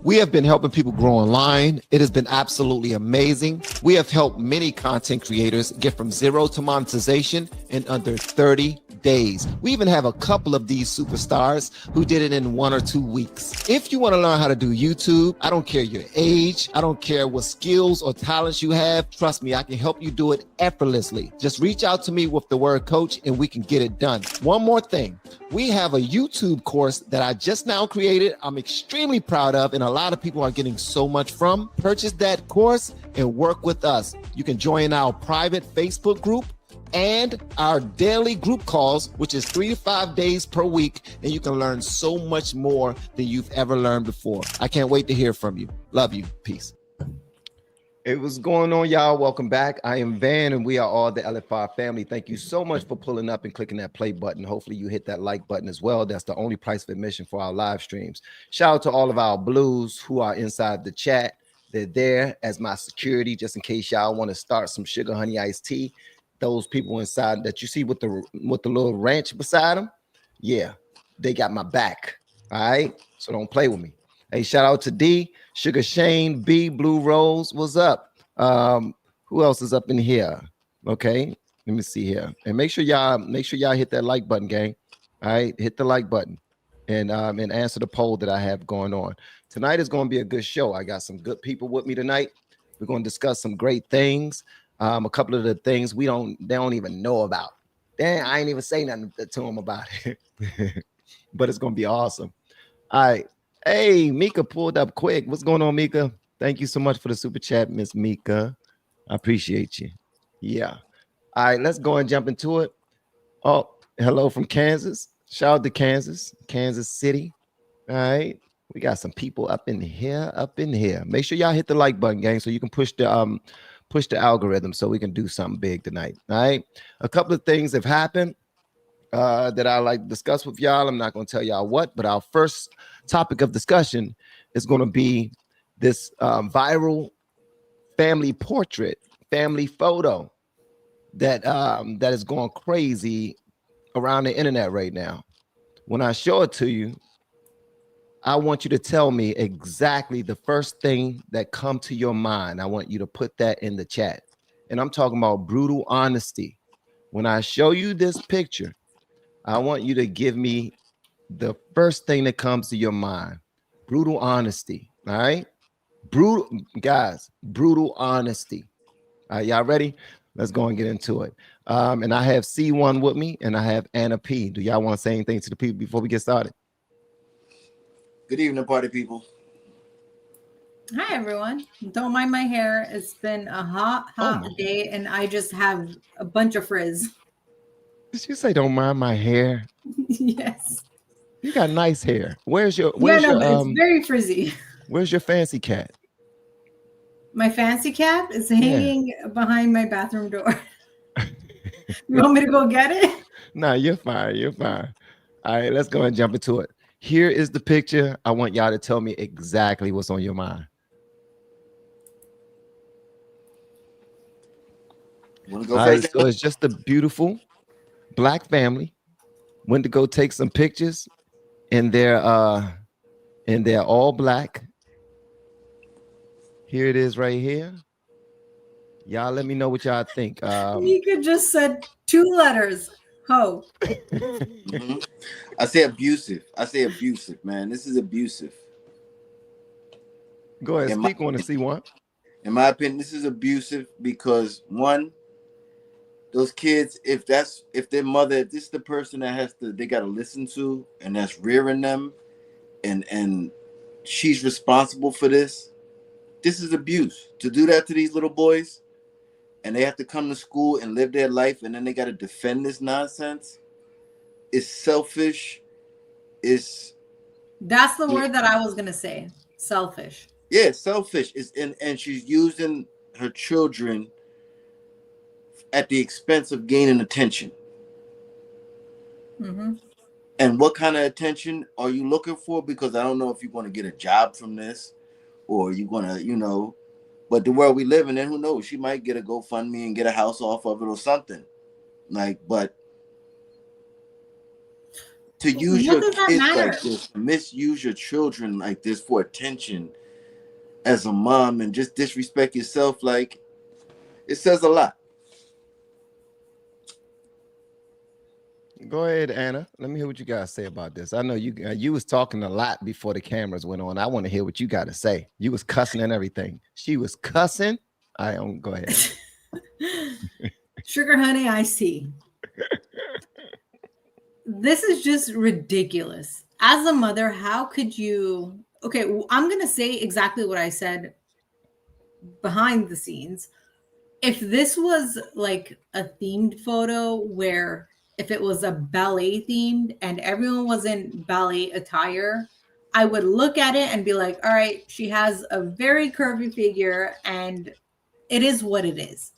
We have been helping people grow online. It has been absolutely amazing. We have helped many content creators get from zero to monetization in under 30 days. We even have a couple of these superstars who did it in 1 or 2 weeks. If you want to learn how to do YouTube, I don't care your age, I don't care what skills or talents you have. Trust me, I can help you do it effortlessly. Just reach out to me with the word coach and we can get it done. One more thing. We have a YouTube course that I just now created. I'm extremely proud of, and a lot of people are getting so much from. Purchase that course and work with us. You can join our private Facebook group and our daily group calls, which is 3 to 5 days per week, and you can learn so much more than you've ever learned before. I can't wait to hear from you. Love you. Peace. Hey, what's going on, y'all? Welcome back. I am Van, and we are all the LFR family. Thank you so much for pulling up and clicking that play button. Hopefully you hit that like button as well. That's the only price of admission for our live streams. Shout out to all of our blues who are inside the chat. They're there as my security, just in case y'all want to start some sugar honey iced tea. Those people inside that you see with the little ranch beside them, yeah, they got my back. All right, so don't play with me. Hey, shout out to D, Sugar Shane, B, Blue Rose. What's up? Who else is up in here? Okay, let me see here. And make sure y'all hit that like button, gang. All right, hit the like button and answer the poll that I have going on. Tonight is going to be a good show. I got some good people with me tonight. We're going to discuss some great things. A couple of the things they don't even know about. Damn, I ain't even say nothing to them about it. But it's going to be awesome. All right. Hey, Mika pulled up quick. What's going on, Mika? Thank you so much for the super chat, Miss Mika. I appreciate you. Yeah. All right, let's go and jump into it. Oh, hello from Kansas. Shout out to Kansas City. All right. We got some people up in here. Make sure y'all hit the like button, gang, so you can push the algorithm so we can do something big tonight. All right. A couple of things have happened that I like to discuss with y'all. I'm not going to tell y'all what, but our first topic of discussion is going to be this viral family portrait, family photo that is going crazy around the internet right now. When I show it to you, I want you to tell me exactly the first thing that come to your mind. I want you to put that in the chat. And I'm talking about brutal honesty. When I show you this picture, I want you to give me the first thing that comes to your mind. Brutal honesty. All right. Brutal honesty. All right, y'all ready? Let's go and get into it. And I have C1 with me and I have Anna P. Do y'all want to say anything to the people before we get started? Good evening, party people. Hi, everyone. Don't mind my hair. It's been a hot day, and I just have a bunch of frizz. Did you say don't mind my hair? Yes. You got nice hair. Where's your it's very frizzy. Where's your fancy cat? My fancy cat is hanging behind my bathroom door. You want me to go get it? No, you're fine. You're fine. All right, let's go and jump into it. Here is the picture. I want y'all to tell me exactly what's on your mind. All right, so it's just a beautiful black family. Went to go take some pictures, and they're all black. Here it is right here. Y'all let me know what y'all think. Mika just said 2 letters. Ho. Mm-hmm. I say abusive, man. This is abusive. Go ahead, speak on the C1. In my opinion, this is abusive because one, those kids, if their mother, if this is the person that they got to listen to and that's rearing them, and she's responsible for this. This is abuse. To do that to these little boys, and they have to come to school and live their life, and then they got to defend this nonsense. It's selfish. That's the word that I was gonna say. Selfish. Yeah, selfish. And she's using her children at the expense of gaining attention. Mm-hmm. And what kind of attention are you looking for? Because I don't know if you're going to get a job from this, or you're going to, but the world we live in, who knows? She might get a GoFundMe and get a house off of it or something. But to use What your does that kids matter? like this, misuse your children like this for attention as a mom, and just disrespect yourself, like, it says a lot. Go ahead, Anna. Let me hear what you guys say about this. I know you was talking a lot before the cameras went on. I want to hear what you got to say. You was cussing and everything. She was cussing. I don't go ahead. Sugar honey, I see. This is just ridiculous. As a mother, how could you? Okay, I'm going to say exactly what I said behind the scenes. If this was like a themed photo where if it was a ballet themed and everyone was in ballet attire, I would look at it and be like, all right, she has a very curvy figure and it is what it is.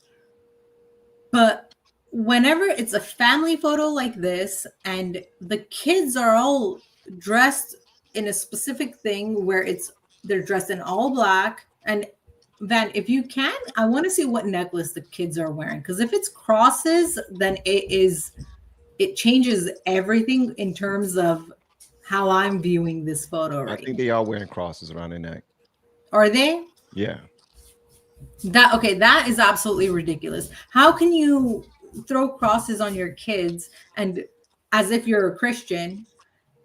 But whenever it's a family photo like this and the kids are all dressed in a specific thing where they're dressed in all black, and Van, if you can, I want to see what necklace the kids are wearing, because if it's crosses, then it changes everything in terms of how I'm viewing this photo I right think now. they are wearing crosses around their neck. Are they? Yeah. That is absolutely ridiculous. How can you throw crosses on your kids and as if you're a Christian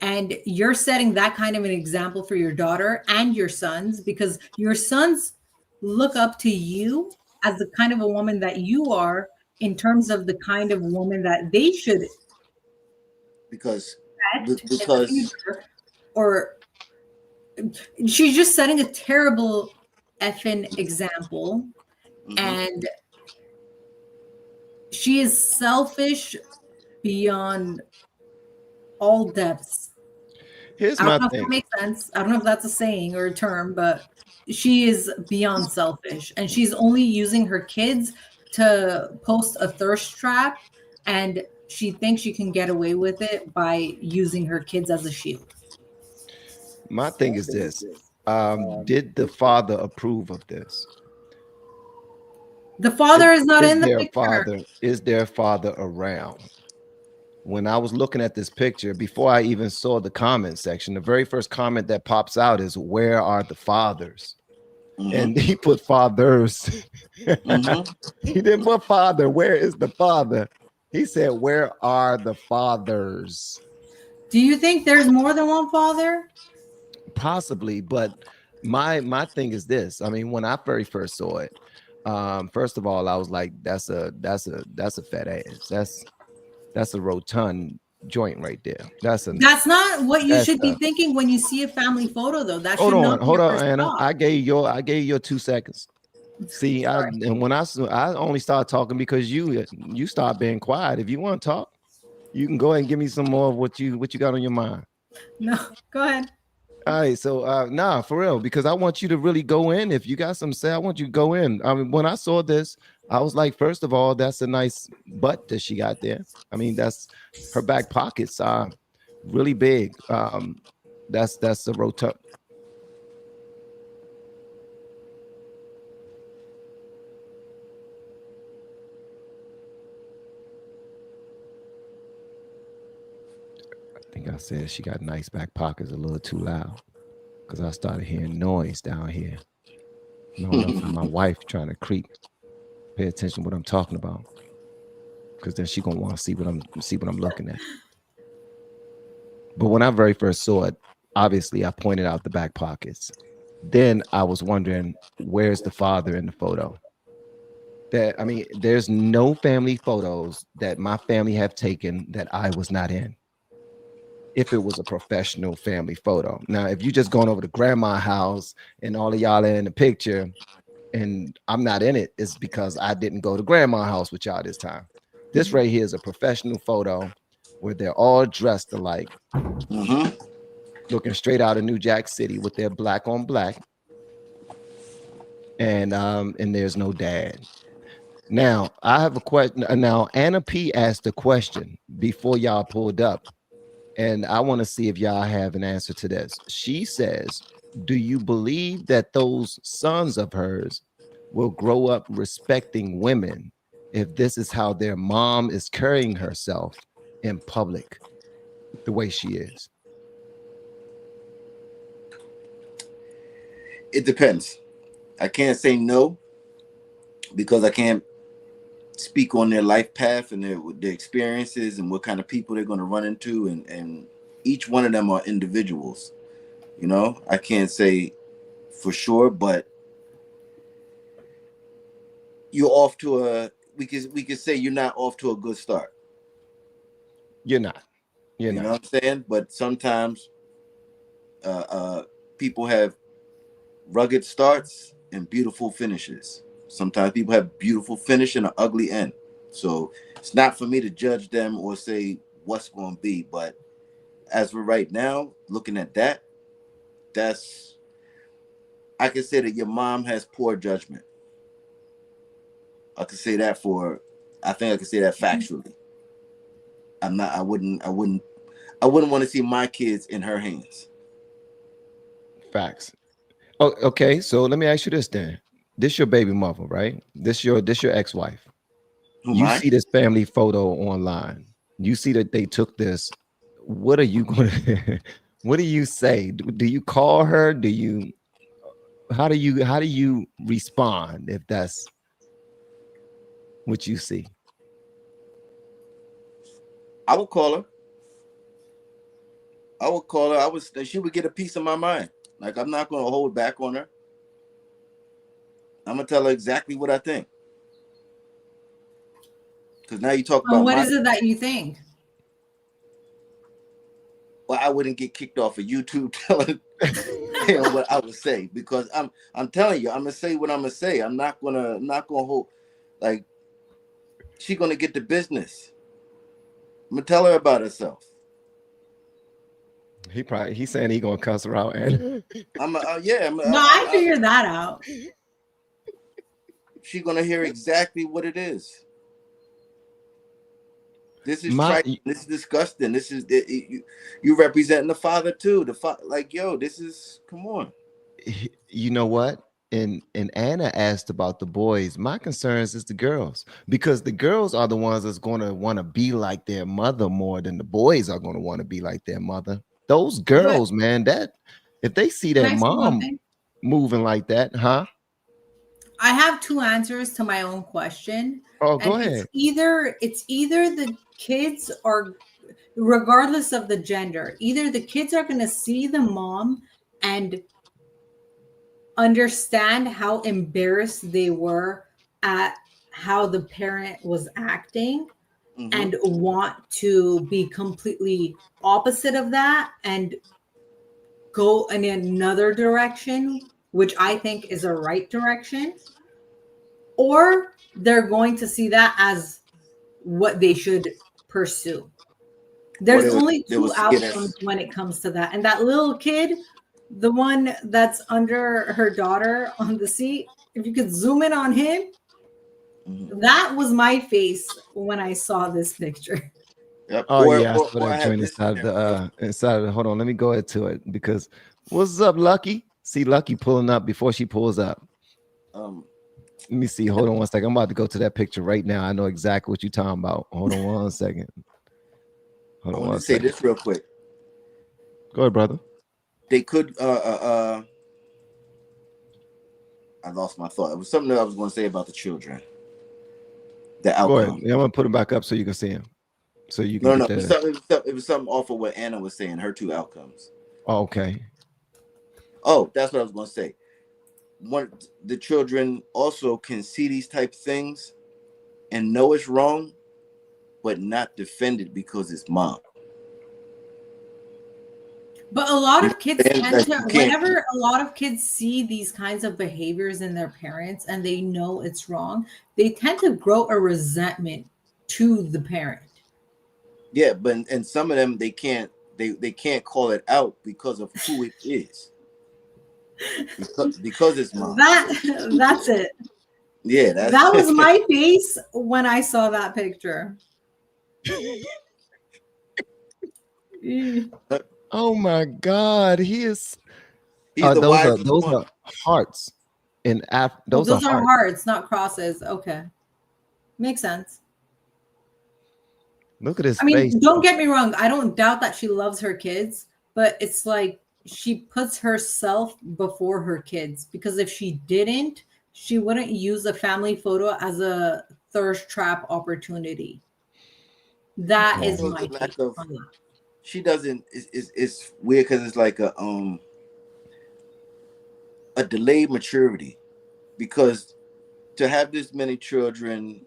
and you're setting that kind of an example for your daughter and your sons, because your sons look up to you as the kind of a woman that you are in terms of the kind of woman that they should Because expect in the because future. Or she's just setting a terrible effing example. And she is selfish beyond all depths. Here's I my don't know if that thing. makes sense. I don't know if that's a saying or a term, but she is beyond selfish. And she's only using her kids to post a thirst trap. And she thinks she can get away with it by using her kids as a shield. My thing is this. Did the father approve of this? The father is not in the picture. Is their father around? When I was looking at this picture, before I even saw the comment section, the very first comment that pops out is, "Where are the fathers?" And he put fathers. He didn't put father. Where is the father? He said, "Where are the fathers?" Do you think there's more than one father? Possibly, but my thing is this. I mean, when I very first saw it, first of all, I was like, that's a fat ass. That's a rotund joint right there. That's not what you should be thinking when you see a family photo, though. That should not be hold your on, first Anna. thought. I gave you your 2 seconds. See, and when I only started talking because you start being quiet. If you want to talk, you can go ahead and give me some more of what you got on your mind. No, go ahead. All right, so nah, for real, because I want you to really go in. If you got some say, I want you to go in. I mean, when I saw this, I was like, first of all, that's a nice butt that she got there. I mean, that's her back pockets are really big. That's a rotund. I think I said she got nice back pockets a little too loud because I started hearing noise down here. No enough of my wife trying to creep. Pay attention to what I'm talking about, because then she gonna want to see what I'm looking at. But when I very first saw it, obviously I pointed out the back pockets. Then I was wondering, where's the father in the photo? I mean, there's no family photos that my family have taken that I was not in. If it was a professional family photo. Now, if you just going over to grandma's house and all of y'all are in the picture and I'm not in it, it's because I didn't go to grandma's house with y'all this time. This right here is a professional photo where they're all dressed alike, looking straight out of New Jack City with their black on black, and there's no dad. Now, I have a question. Now, Anna P asked a question before y'all pulled up, and I want to see if y'all have an answer to this. She says, do you believe that those sons of hers will grow up respecting women if this is how their mom is carrying herself in public? the way she is? It depends. I can't say no because I can't speak on their life path and their experiences and what kind of people they're going to run into, and each one of them are individuals. You know, I can't say for sure, but you're off to a we could say you're not off to a good start. You're not. You're You know not. what I'm saying? But sometimes people have rugged starts and beautiful finishes. Sometimes people have beautiful finish and an ugly end. So it's not for me to judge them or say what's going to be. But as for right now, looking at that, I can say that your mom has poor judgment. I can say that I think I can say that factually. I wouldn't want to see my kids in her hands. Facts. Oh, okay. So let me ask you this then. This your baby mother, right? This your ex-wife. Who You mine? see this family photo online. You see that they took this. What are you going to what do you say? Do you call her? How do you respond if that's what you see? I would call her. She would get a piece of my mind. Like, I'm not going to hold back on her. I'm going to tell her exactly what I think. Because now you talk about What is it that you think? Well, I wouldn't get kicked off of YouTube telling what I would say, because I'm telling you, I'm gonna say what I'm gonna say. I'm not gonna hold, like, she gonna get the business. I'm gonna tell her about herself. He's saying he gonna cuss her out, and I figured that out. She gonna hear exactly what it is. This is this is disgusting. This is you representing the father too. Like, yo, this is, come on. You know what? And Anna asked about the boys. My concerns is the girls, because the girls are the ones that's going to want to be like their mother more than the boys are going to want to be like their mother. Those girls, man, that if they see their mom moving like that, huh? I have two answers to my own question. Oh, go ahead. It's either the kids are, regardless of the gender, either the kids are going to see the mom and understand how embarrassed they were at how the parent was acting, and want to be completely opposite of that and go in another direction, which I think is a right direction, or they're going to see that as what they should pursue. There's only two outcomes when it comes to that. And that little kid, the one that's under her daughter on the seat, if you could zoom in on him, that was my face when I saw this picture. Yep. Oh, I saw that joint inside of the, hold on, let me go ahead to it, because what's up, Lucky? See Lucky pulling up before she pulls up. Let me see. Hold on one second. I'm about to go to that picture right now. I know exactly what you're talking about. Hold on one second. I want to say this real quick. Go ahead, brother. They could I lost my thought. It was something that I was going to say about the children. The outcome. Go ahead. Yeah, I'm gonna put him back up so you can see him. So you can it was something off of what Anna was saying, her two outcomes. Oh, okay. Oh, that's what I was going to say. The children also can see these type of things and know it's wrong, but not defend it because it's mom. But a lot of kids whenever a lot of kids see these kinds of behaviors in their parents and they know it's wrong, they tend to grow a resentment to the parent. Yeah, and some of them they can't call it out because of who it is. Because it's mom. That's it. Yeah, that was my face when I saw that picture. Oh my God, those are hearts. Those are hearts, not crosses. Okay, makes sense. Look at his I face. mean, don't get me wrong. I don't doubt that she loves her kids, but it's like she puts herself before her kids, because if she didn't, she wouldn't use a family photo as a thirst trap opportunity. That is So Oh, it's my a take lack of. on that. She doesn't. It's weird because it's like a delayed maturity, because to have this many children,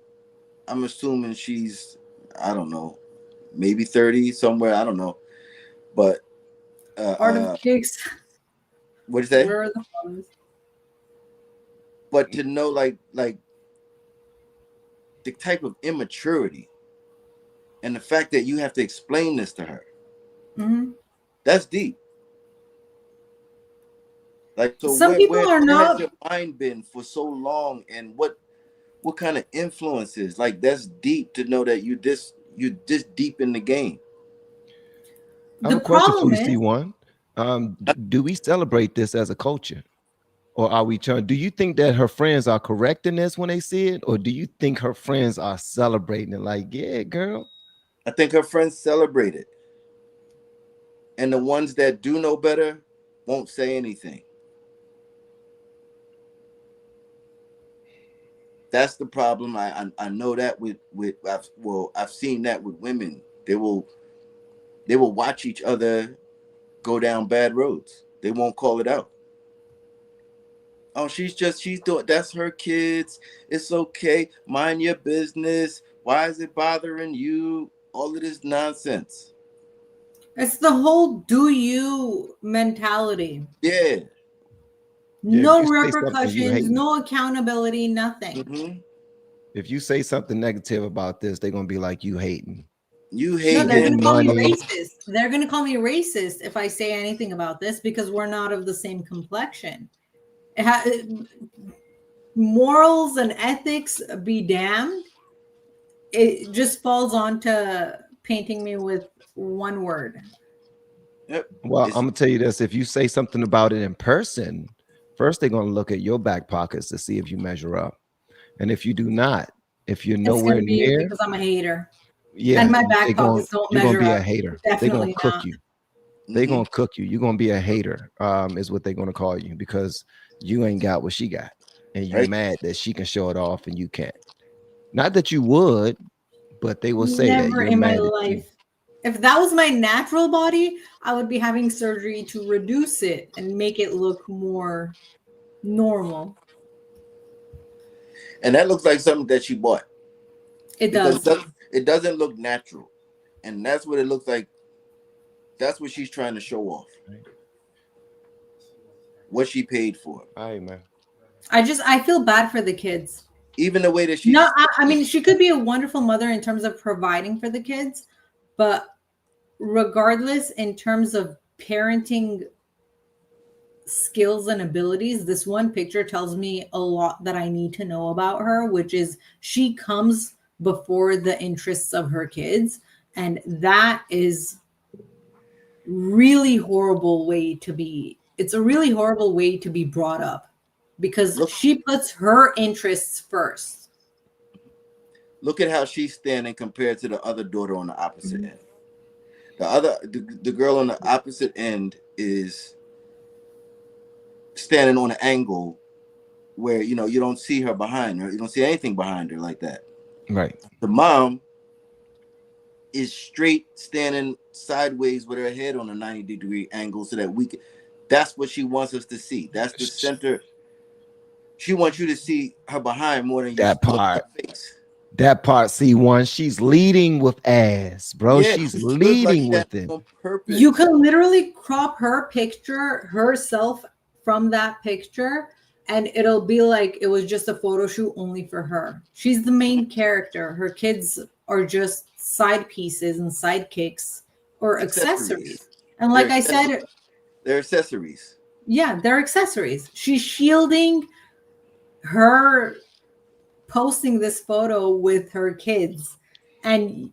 I'm assuming she's, I don't know, maybe 30 somewhere. I don't know, but Art of kicks. what do you say? Where are the photos? But to know like the type of immaturity and the fact that you have to explain this to her, Mm-hmm. that's deep. Like, so Some people are where has not. your mind been for so long, and what kind of influences? Like, that's deep to know that you this deep in the game. I have The a question for problem you, is, C1. Do we celebrate this as a culture? Or are we trying? Do you think that her friends are correcting this when they see it? Or do you think her friends are celebrating it like, yeah, girl? I think her friends celebrate it, and the ones that do know better won't say anything. That's the problem. I know that with I've seen that with women. They will watch each other go down bad roads. They won't call it out. Oh, she's doing, that's her kids. It's okay. Mind your business. Why is it bothering you? All of this nonsense. it's the whole "do you" mentality. Yeah. Yeah, if No you say something, you repercussions, hating. no accountability, nothing. Mm-hmm. If you say something negative about this, they're gonna be like, you hating. You No, She they're hating. going getting to call me money. racist. They're going to call me racist if I say anything about this, because we're not of the same complexion. Morals and ethics be damned. It just falls on to painting me with one word. Yep. Well, It's I'm gonna tell you this: if you say something about it in person, first they're gonna look at your back pockets to see if you measure up, and if you do not, if you're It's going nowhere to be near, because I'm a hater. And yeah, my they back going pockets don't you're gonna measure be a up. hater. They're gonna Definitely cook not. you. They're mm-hmm. gonna cook you. You're gonna be a hater. Is what they're gonna call you because you ain't got what she got, and you Right. mad that she can show it off and you can't. Not that you would, but they will say that Never you're in my mad at you. life. If that was my natural body, I would be having surgery to reduce it and make it look more normal. And that looks like something that she bought, It because does. it doesn't look natural, and that's what it looks like. That's what she's trying to show off. Right. What she paid for, All right, man. I feel bad for the kids. even the way that No, she's. I mean, she could be a wonderful mother in terms of providing for the kids, but regardless, in terms of parenting skills and abilities, this one picture tells me a lot that I need to know about her, which is she comes before the interests of her kids. And that is really horrible way to be. It's a really horrible way to be brought up, because Look, she puts her interests first. look at how she's standing compared to the other daughter on the opposite Mhm. end. The girl on the opposite end is standing on an angle where you don't see her behind her. You don't see anything behind her like that. Right. The mom is straight standing sideways with her head on a 90-degree angle so that we can. That's what she wants us to see. That's the center. She wants you to see her behind more than you That look at part. her face. That part, C1. She's leading with ass, bro. Yeah, She's she look like leading that with it. on You purpose. can literally crop her picture, herself, from that picture, and it'll be like it was just a photo shoot only for her. She's the main character. Her kids are just side pieces and sidekicks or Accessories. accessories. And They're like I accessories. said, They're accessories. yeah, they're accessories. She's shielding her posting this photo with her kids and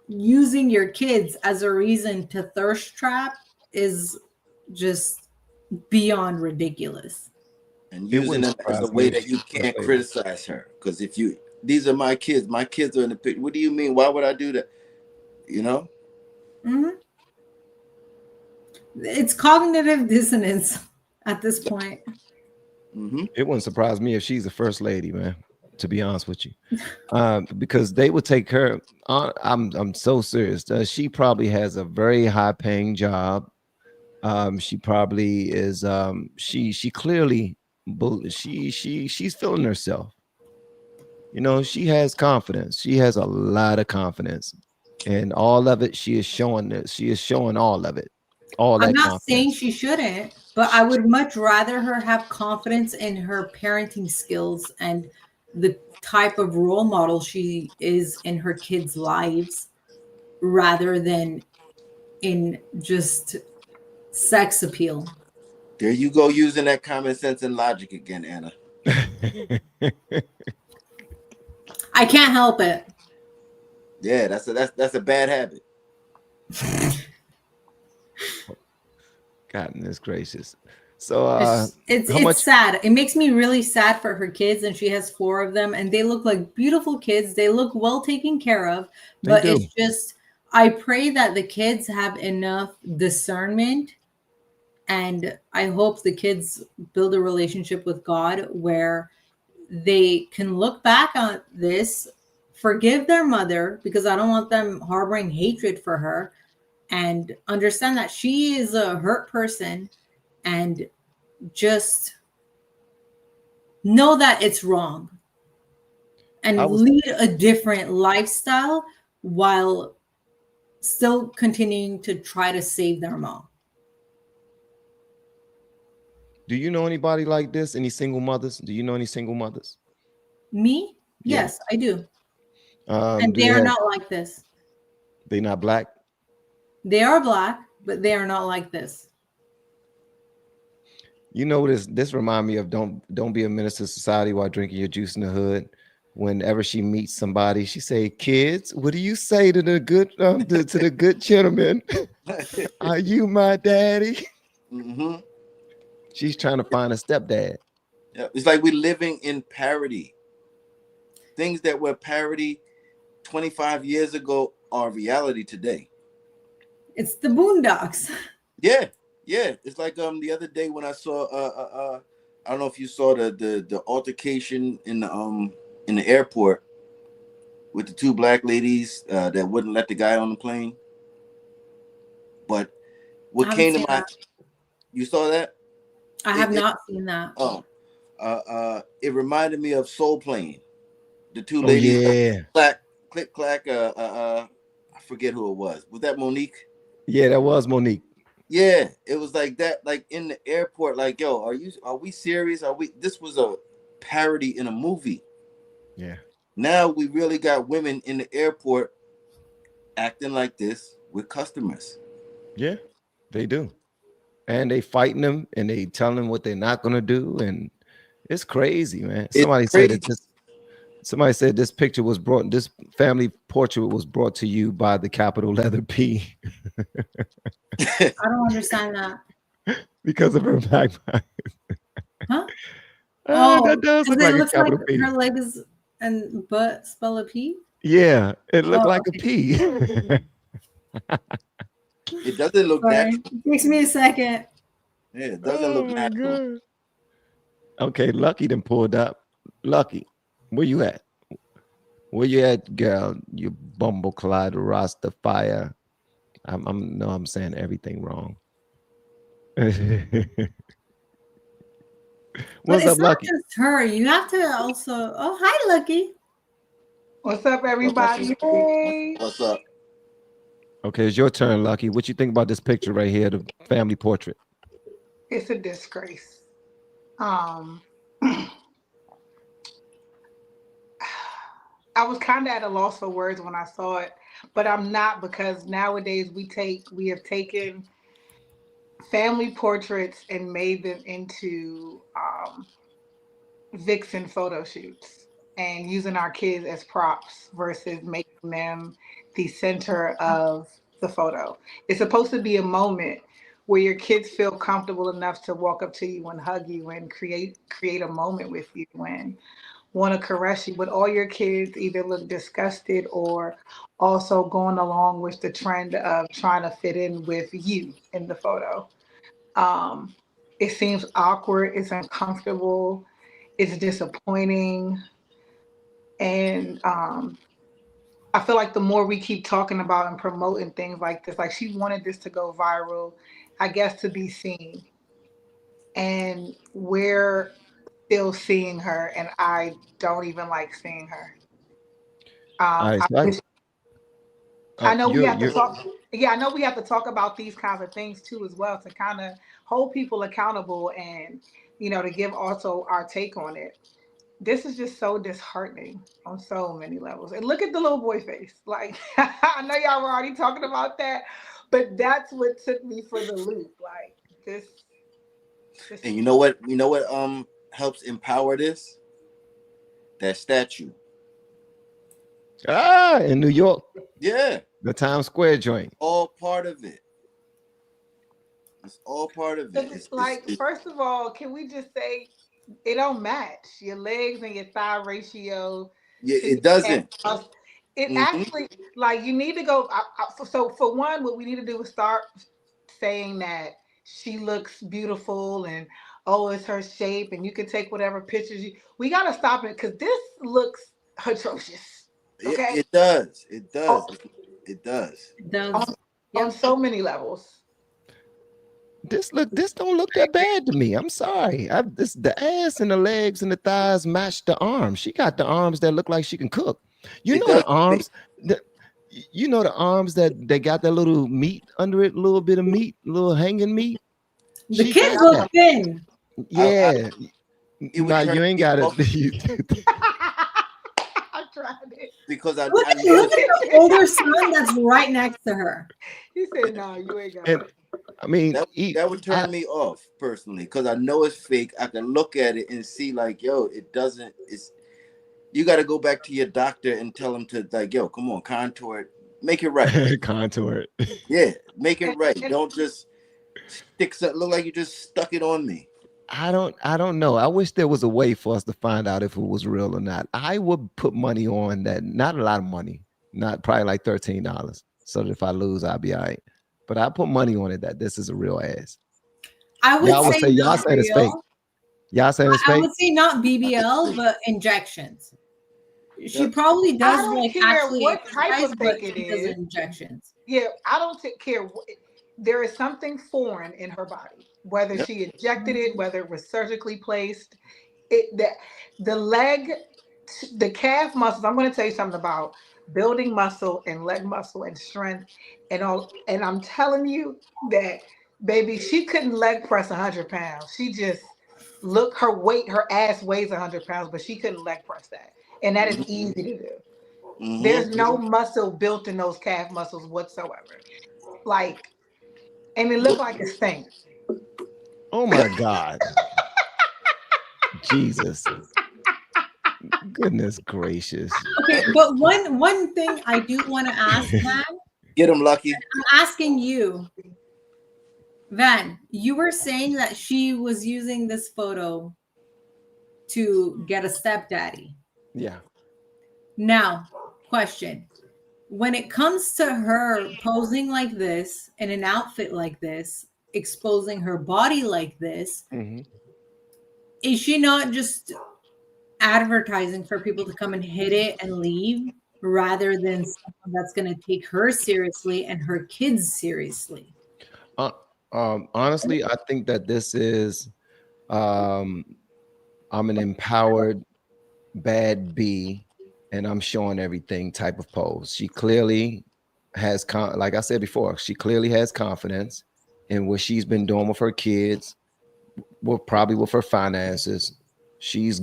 using your kids as a reason to thirst trap is just beyond ridiculous. And It using wouldn't them as a surprise me way if that she you was gonna can't say that. criticize her. Because if you, these are my kids are in the picture. What do you mean? Why would I do that? You know? Hmm. It's cognitive dissonance at this point. Mm-hmm. It wouldn't surprise me if she's the first lady, man. To be honest with you, because they would take her. I'm so serious. She probably has a very high paying job. She probably is. She clearly, she's feeling herself. You know, she has confidence. She has a lot of confidence, and all of it. She is showing this. She is showing all of it, all I'm that not saying confidence. she shouldn't, but I would much rather her have confidence in her parenting skills and the type of role model she is in her kids' lives rather than in just sex appeal. There you go, using that common sense and logic again, Anna. I can't help it. Yeah, that's a bad habit. Goodness gracious. So, how It's much sad. It makes me really sad for her kids, and she has four of them, and they look like beautiful kids. They look well taken care of, they but do? it's just I pray that the kids have enough discernment, and I hope the kids build a relationship with God where they can look back on this, forgive their mother because I don't want them harboring hatred for her, and understand that she is a hurt person and just know that it's wrong I and was. lead a different lifestyle while still continuing to try to save their mom. Do you know anybody like this? Any single mothers? Do you know any single mothers? Me? Yeah. Yes, I do. And Do they they are have? not like this. They not black? They are black, but they are not like this. You know this. This remind me of don't be a menace to society while drinking your juice in the hood. Whenever she meets somebody, she say, "Kids, what do you say to the good to the good gentleman? Are you my daddy?" Mm-hmm. She's trying to find a stepdad. Yeah, it's like we're living in parody. Things that were parody 25 years ago are reality today. It's the Boondocks. Yeah, yeah. It's like the other day when I saw I don't know if you saw the altercation in the airport with the two black ladies that wouldn't let the guy on the plane. But I what haven't came to seen my that. you saw that? I have It not seen that. oh it reminded me of Soul Plane. The two Oh ladies that yeah, clack click clack I forget who it was. Was that Monique? yeah, that was Monique. Yeah, it was like that, like in the airport, like, yo, are we serious? Are we this was a parody in a movie. Yeah, Now we really got women in the airport acting like this with customers. yeah, they do, and they fighting them, and they telling them what they're not gonna do, and it's crazy, man. It's Somebody said crazy. that this. Somebody said this picture was brought. This family portrait was brought to you by the capital letter P I don't understand that. because of her backpack. Huh? That Oh, does because look it like a looks like capital P. her legs and butt spell a P. Yeah, it looked Oh, like a okay. P. It doesn't look Sorry. natural. It takes me a second. Yeah, it doesn't Oh look my natural. god. Okay, Lucky done pulled up. Lucky, where you at? Where you at, girl? You bumble clyde Rastafire. I'm no, I'm saying everything wrong. But What's it's up, not Lucky? just her. You have to also. Oh, hi, Lucky. What's up, What's up, everybody? Hey. what's up? Okay, it's your turn, Lucky. What you think about this picture right here, the family portrait? It's a disgrace. Um, I was kind of at a loss for words when I saw it, but I'm not because nowadays we have taken family portraits and made them into vixen photo shoots and using our kids as props versus making them the center of the photo. It's supposed to be a moment where your kids feel comfortable enough to walk up to you and hug you and create a moment with you. And want to caress you, but all your kids either look disgusted or also going along with the trend of trying to fit in with you in the photo. Um, it seems awkward, it's uncomfortable, it's disappointing. And I feel like the more we keep talking about and promoting things like this, like she wanted this to go viral, I guess to be seen. And we're still seeing her, and I don't even like seeing her. All right, I so wish I know we have to you're talk. Yeah, I know we have to talk about these kinds of things too, as well, to kind of hold people accountable and, to give also our take on it. This is just so disheartening on so many levels. And look at the little boy face. Like, I know y'all were already talking about that, but that's what took me for the loop. Like this. And you know what? You know what? Helps empower this, that statue. in New York, Yeah, the Times Square joint. all part of it. It's all part of it. Like, first of all, can we just say it don't match your legs and your thigh ratio? Yeah, To it doesn't. it Mm-hmm. actually, like, you need to go. So for one, what we need to do is start saying that she looks beautiful and oh, it's her shape, and you can take whatever pictures you. We gotta stop it because this looks atrocious. Okay, It does. It does. on, It does. It does. on Yep. so many levels. This don't look that bad to me. I'm sorry. The ass and the legs and the thighs match the arms. She got the arms that look like she can cook. You It know does. the arms that you know the arms that they got that little meat under it, a little bit of meat, a little hanging meat. The She kids got look that. thin. Yeah. It would Nah, turn you ain't me got off it. I tried it. because I Look at know the older son that's right next to her. He said, "No, you ain't got And it." I mean, that would turn me off personally because I know it's fake. I can look at it and see like, yo, it doesn't. It's you got to go back to your doctor and tell him to like, yo, come on, contour it, make it right. contour it. Yeah, make it right. And Don't just stick something. Look like you just stuck it on me. I don't know. I wish there was a way for us to find out if it was real or not. I would put money on that. Not a lot of money, not probably like $13. So that if I lose, I'll be all right. But I put money on it that this is a real ass. I would Y'all would say say y'all not saying it's fake. real. Y'all saying it's I fake? would say not BBL, but injections. She Yeah. probably I does don't like care actually what type exercise, of but fake it she does is. injections. Yeah, I don't care. There is something foreign in her body, whether Yep. she injected it, whether it was surgically placed. It that the leg, the calf muscles. I'm going to tell you something about building muscle and leg muscle and strength and all. And I'm telling you that, baby, she couldn't leg press 100 pounds. She just her weight, her ass weighs 100 pounds, but she couldn't leg press that, and that is easy to do. There's Mm-hmm. no muscle built in those calf muscles whatsoever. Like, and it looked like a stink. Oh my God. Jesus. Goodness gracious. Okay, but one thing I do want to ask, Van, Get him, Lucky. I'm asking you, Van, you were saying that she was using this photo to get a stepdaddy. Yeah. Now, question. When it comes to her posing like this in an outfit like this, exposing her body like this, Mm-hmm. is she not just advertising for people to come and hit it and leave rather than someone that's going to take her seriously and her kids seriously? Honestly, I think that this is I'm an empowered bad B and I'm showing everything type of pose. She clearly has like I said before, she clearly has confidence in what she's been doing with her kids, probably with her finances. She's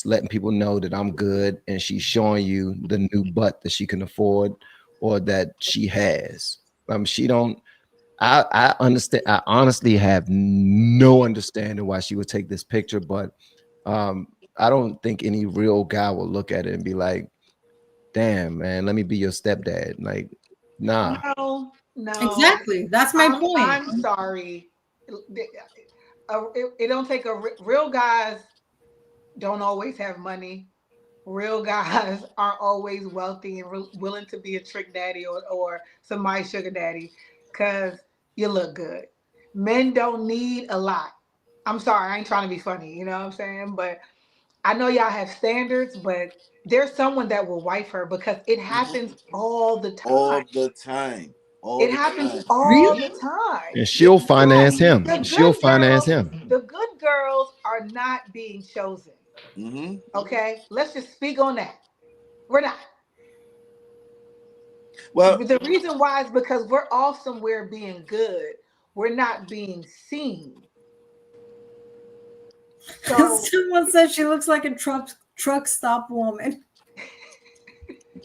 letting people know that I'm good, and she's showing you the new butt that she can afford or that she has. She don't. I understand. I honestly have no understanding why she would take this picture, but I don't think any real guy will look at it and be like, "Damn, man, let me be your stepdad." Like, nah. No. Exactly. That's my point. I'm sorry. It don't take real guys don't always have money. real guys aren't always wealthy and willing to be a trick daddy or somebody's sugar daddy because you look good. Men don't need a lot. I'm sorry, I ain't trying to be funny, you know what I'm saying? But I know y'all have standards, but there's someone that will wife her because it Mhm. happens all the time. All the time. All It the happens time. all the Really? time. And Yeah. she'll finance Yes, him. She'll finance him. the good girls are not being chosen. Hmm. Okay, let's just speak on that. We're not. Well, The reason why is because we're off somewhere being good. We're not being seen. So Someone said she looks like a truck stop woman.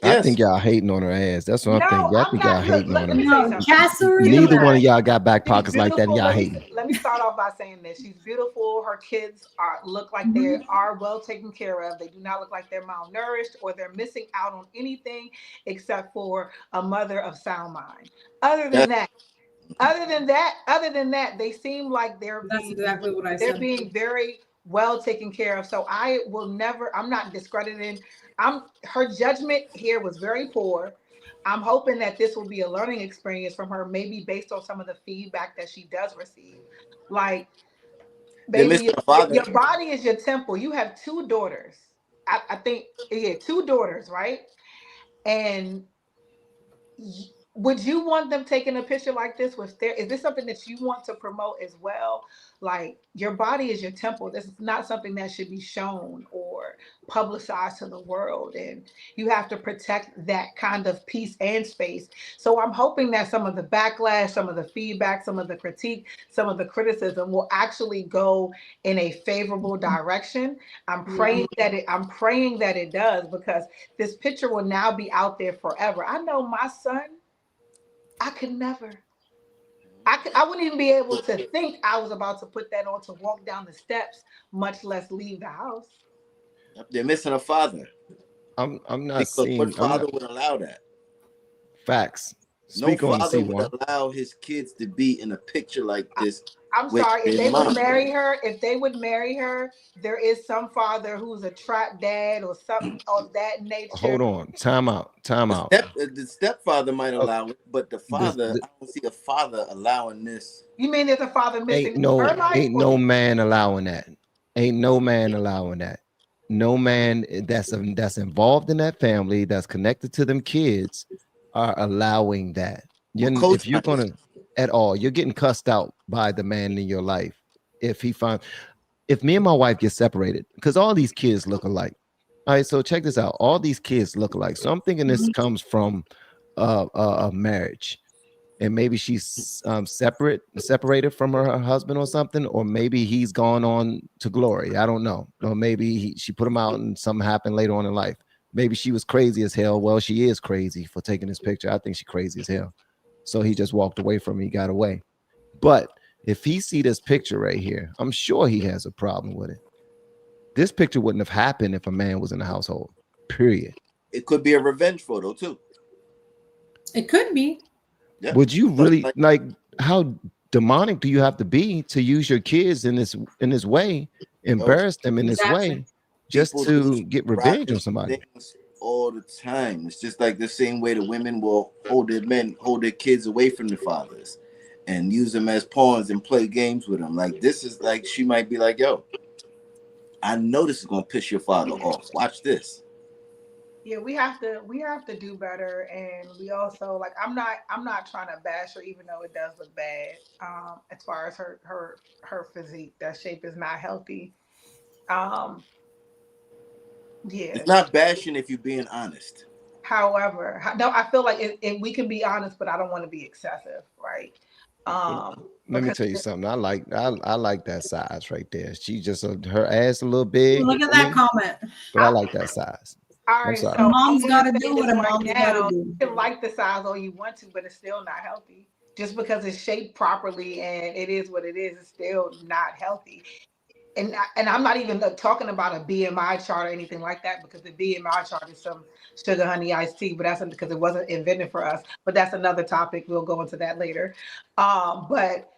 I think yes. y'all hating on her ass. That's what I'm no, thinking. I I'm think y'all not. Look, hating on let her. me say No, something. She's Castlery. Neither one of beautiful. y'all got back She's pockets like that, and beautiful. y'all hating. Let me start off by saying this. She's beautiful. Her kids are look like they Mhm. are well taken care of. They do not look like they're malnourished or they're missing out on anything except for a mother of sound mind. Other than That that, other than that, they seem like That's exactly what I they're said. being very well taken care of. So I will never. I'm not discrediting. I'm her judgment here was very poor. I'm hoping that this will be a learning experience from her, maybe based on some of the feedback that she does receive. Like, they're baby, missing a father. your body is your temple. You have two daughters. I think, yeah, two daughters, right? And would you want them taking a picture like this with their is this something that you want to promote as well? Like your body is your temple. This is not something that should be shown or publicized to the world, and you have to protect that kind of peace and space. So I'm hoping that some of the backlash, some of the feedback, some of the critique, some of the criticism will actually go in a favorable direction. Yeah. I'm praying that it does, because this picture will now be out there forever. I know my son, I could never. I wouldn't even be able to think I was about to put that on to walk down the steps, much less leave the house. They're missing a father I'm not because what seeing. I'm father not would allow that? facts. No Speak on the father C would one. allow his kids to be in a picture like this I'm with sorry, if their they would mom. marry her, there is some father who's a trap dad or something of that nature. Hold on. Time out. Time out. The stepfather might Uh, allow it, but the this, father, I don't see a father allowing this. You mean there's a father missing in her life? ain't Or no man allowing that. Ain't no man allowing that. No man that's involved in that family that's connected to them kids are allowing that. Who If you're co-signs? gonna at all, you're getting cussed out by the man in your life. If he find if me and my wife get separated, because all these kids look alike. All right, so check this out. All these kids look alike. So I'm thinking this comes from a marriage, and maybe she's separated from her husband or something, or maybe he's gone on to glory. I don't know. Or maybe she put him out and something happened later on in life. Maybe she was crazy as hell. Well, she is crazy for taking this picture. I think she's crazy as hell. So he just walked away from me, got away. But if he see this picture right here, I'm sure he has a problem with it. This picture wouldn't have happened if a man was in the household. Period. It could be a revenge photo too. It could be. Yeah, Would you but really like, like how demonic do you have to be to use your kids in this way, yo, embarrass them in this Exactly. way, just people do to get revenge radical on somebody? things all the time. It's just like the same way the women will hold their kids away from the fathers, and use them as pawns and play games with them. Like this is like she might be like, "Yo, I know this is gonna piss your father off. Watch this." yeah, we have to do better, and we also like I'm not trying to bash her, even though it does look bad. As far as her physique, that shape is not healthy. Um, yeah. It's not bashing if you're being honest. However, no, I feel like we can be honest, but I don't want to be excessive, right? Let me Because tell you something. I like that size right there. She just her ass a little big Look at for that me, comment. but I like that size. all I'm right, sorry. A so I'm mom's got gonna to say do what this a right mom's got to now. do. You can like the size all you want to, but it's still not healthy. Just because it's shaped properly and it is what it is, it's still not healthy. And I'm not even talking about a BMI chart or anything like that, because the BMI chart is some sugar honey iced tea, but that's because it wasn't invented for us. But that's another topic. We'll go into that later. But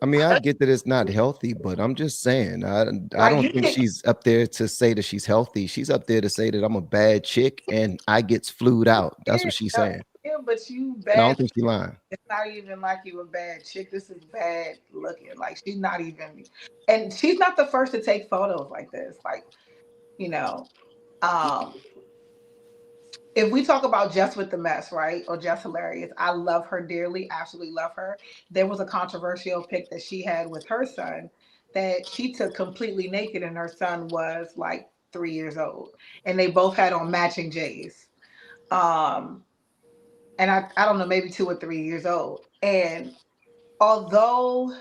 I mean, I get that it's not healthy, but I'm just saying, I Like don't you think can, she's up there to say that she's healthy. She's up there to say that I'm a bad chick and I gets flued out. That's yeah, what she's saying. yeah, but you And I bad. don't think she's lying. It's not even like you a bad chick. This is bad looking. Like she's not even, and she's not the first to take photos like this. Like you know, um, if we talk about Just with the Mess, right, or Just Hilarious, I love her dearly, absolutely love her. There was a controversial pic that she had with her son that she took completely naked, and her son was like 3 years old, and they both had on matching J's. Um, and I don't know, maybe 2 or 3 years old. And although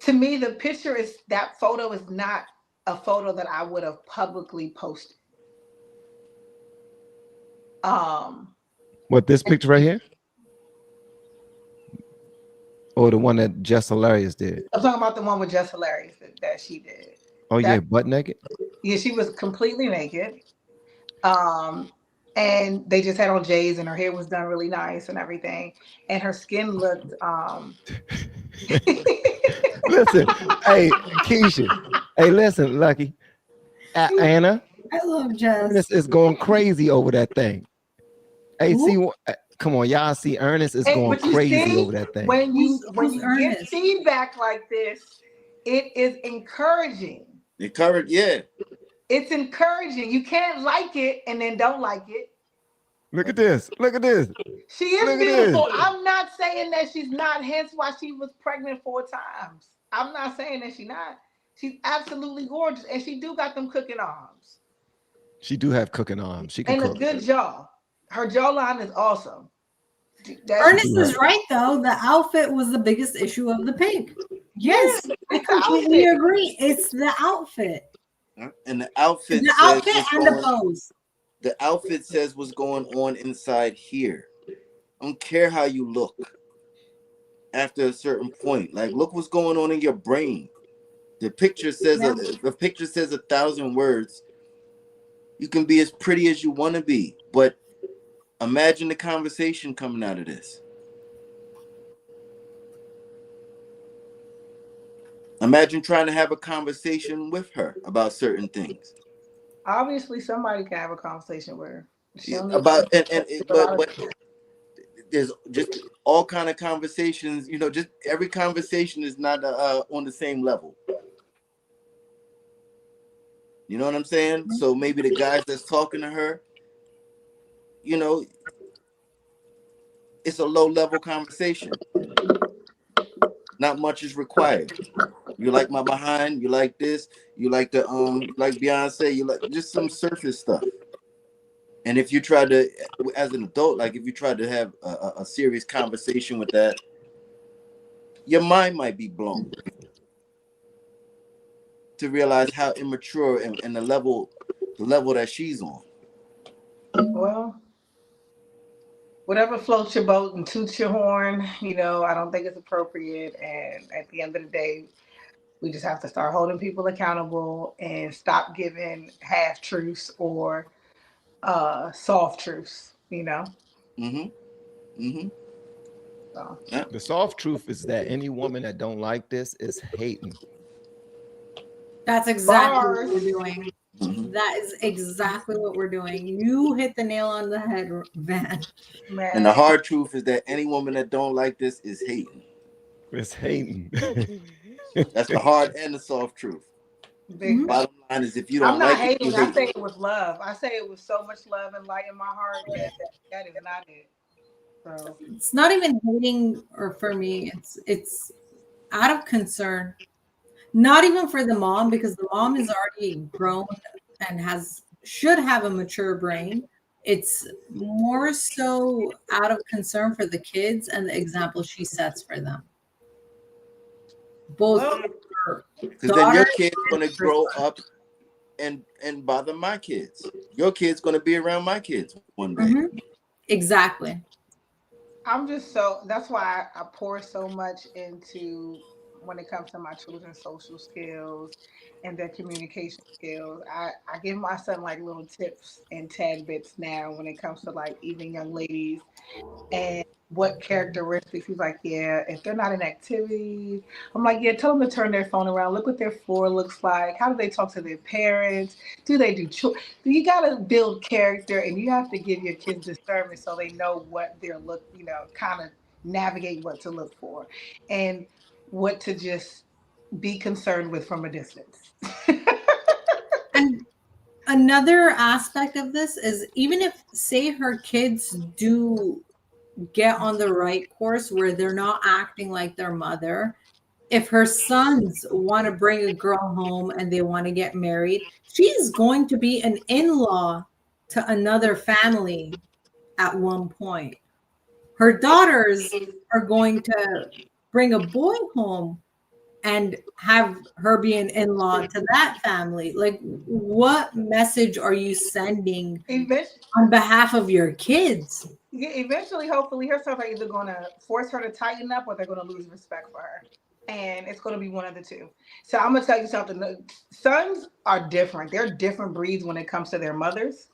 to me the picture is that photo is not a photo that I would have publicly posted. Um, What, this picture right here? Or the one that Jess Hilarious did? I'm talking about the one with Just Hilarious that she did. Oh yeah, That butt naked. yeah, she was completely naked. Um, and they just had on J's, and her hair was done really nice and everything, and her skin looked Listen, hey Keisha, hey listen, Lucky, Anna, I love Jess. Ernest is going crazy over that thing. Hey, Who? see, come on, y'all see, Ernest is and going but you crazy see over that thing. when Who's you get Ernest? feedback like this, it is encouraging. Encourage, yeah. It's encouraging. You can't like it and then don't like it. Look at this. Look at this. She is Look at this. beautiful. I'm not saying that she's not, hence why she was pregnant 4 times. I'm not saying that she's not. She's absolutely gorgeous. And she do got them cooking arms. She do have cooking arms. She can And a cook. good jaw. Her jawline is awesome. Ernest do is have- right though. The outfit was the biggest issue of the pic. Yes, Yeah, I it's the completely outfit. agree. It's the outfit. And the outfit The says outfit what's and the going. pose. The outfit says what's going on inside here. I don't care how you look after a certain point. Like, look what's going on in your brain. The picture says Yeah. the picture says 1,000 words. You can be as pretty as you want to be, but imagine the conversation coming out of this. Imagine trying to have a conversation with her about certain things. Obviously, somebody can have a conversation with her. She don't need About to and a lot but of there's just all kind of conversations. Just every conversation is not on the same level. You know what I'm saying? So maybe the guys that's talking to her, you know, it's a low level conversation. Not much is required. You like my behind, you like this, you like the you like Beyonce, you like just some surface stuff. And if you try to, as an adult, like if you try to have a serious conversation with that, your mind might be blown to realize how immature and the level that she's on. well, whatever floats your boat and toots your horn, I don't think it's appropriate. And at the end of the day, we just have to start holding people accountable and stop giving half truths or soft truths. Mm-hmm. Mm-hmm. So Yeah. The soft truth is that any woman that don't like this is hating. That's exactly bars. what we're doing. Mm-hmm. That is exactly what we're doing. You hit the nail on the head, Van. Man, And the hard truth is that any woman that don't like this is hating. It's hating. That's the hard and the soft truth. big facts. Bottom line is, if you I'm don't not like it, you hating. I hate say it. it was love. I say it was so much love and light in my heart that is not it. So It's not even hating, or for me, it's out of concern. Not even for the mom, because the mom is already grown and should have a mature brain. It's more so out of concern for the kids and the example she sets for them. Both well, her Because then your daughter kid's and gonna her grow son. up and bother my kids. Your kid's gonna be around my kids one day. Mhm. Exactly. I'm just that's why I pour so much into when it comes to my children's social skills and their communication skills. I give my son like little tips and tad bits now when it comes to like even young ladies and what characteristics. He's like, yeah, if they're not in activities, I'm like, yeah, tell them to turn their phone around. Look what their floor looks like. How do they talk to their parents? Do they do you got to build character, and you have to give your kids discernment so they know what they're kind of navigate what to look for and what to just be concerned with from a distance. And another aspect of this is, even if, say, her kids do get on the right course where they're not acting like their mother, if her sons want to bring a girl home and they want to get married, she's going to be an in-law to another family at one point. Her daughters are going to bring a boy home and have her be an in-law to that family. Like, what message are you sending on behalf of your kids? Yeah, eventually, hopefully, her sons are either going to force her to tighten up or they're going to lose respect for her. And it's going to be one of the two. So I'm going to tell you something. Sons are different. They're different breeds when it comes to their mothers.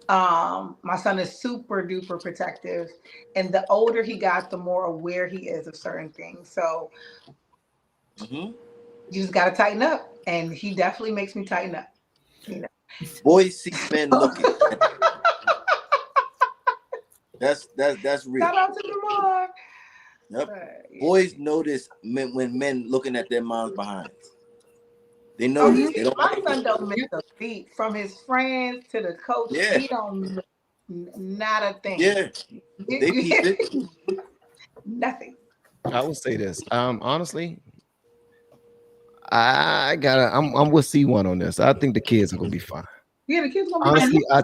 My son is super duper protective. And the older he got, the more aware he is of certain things. So you just got to tighten up. And he definitely makes me tighten up. You know? Boys see men looking. That's real. Shout out to the mom. Yep. Boys notice when men looking at their moms behind. They notice. They don't my son don't miss a beat from his friends to the coach. Yeah. He don't not a thing. Yeah. They keep it. Nothing. I will say this. Honestly, I'm with C1 on this. I think the kids are gonna be fine. Yeah, the kids gonna be honestly fine.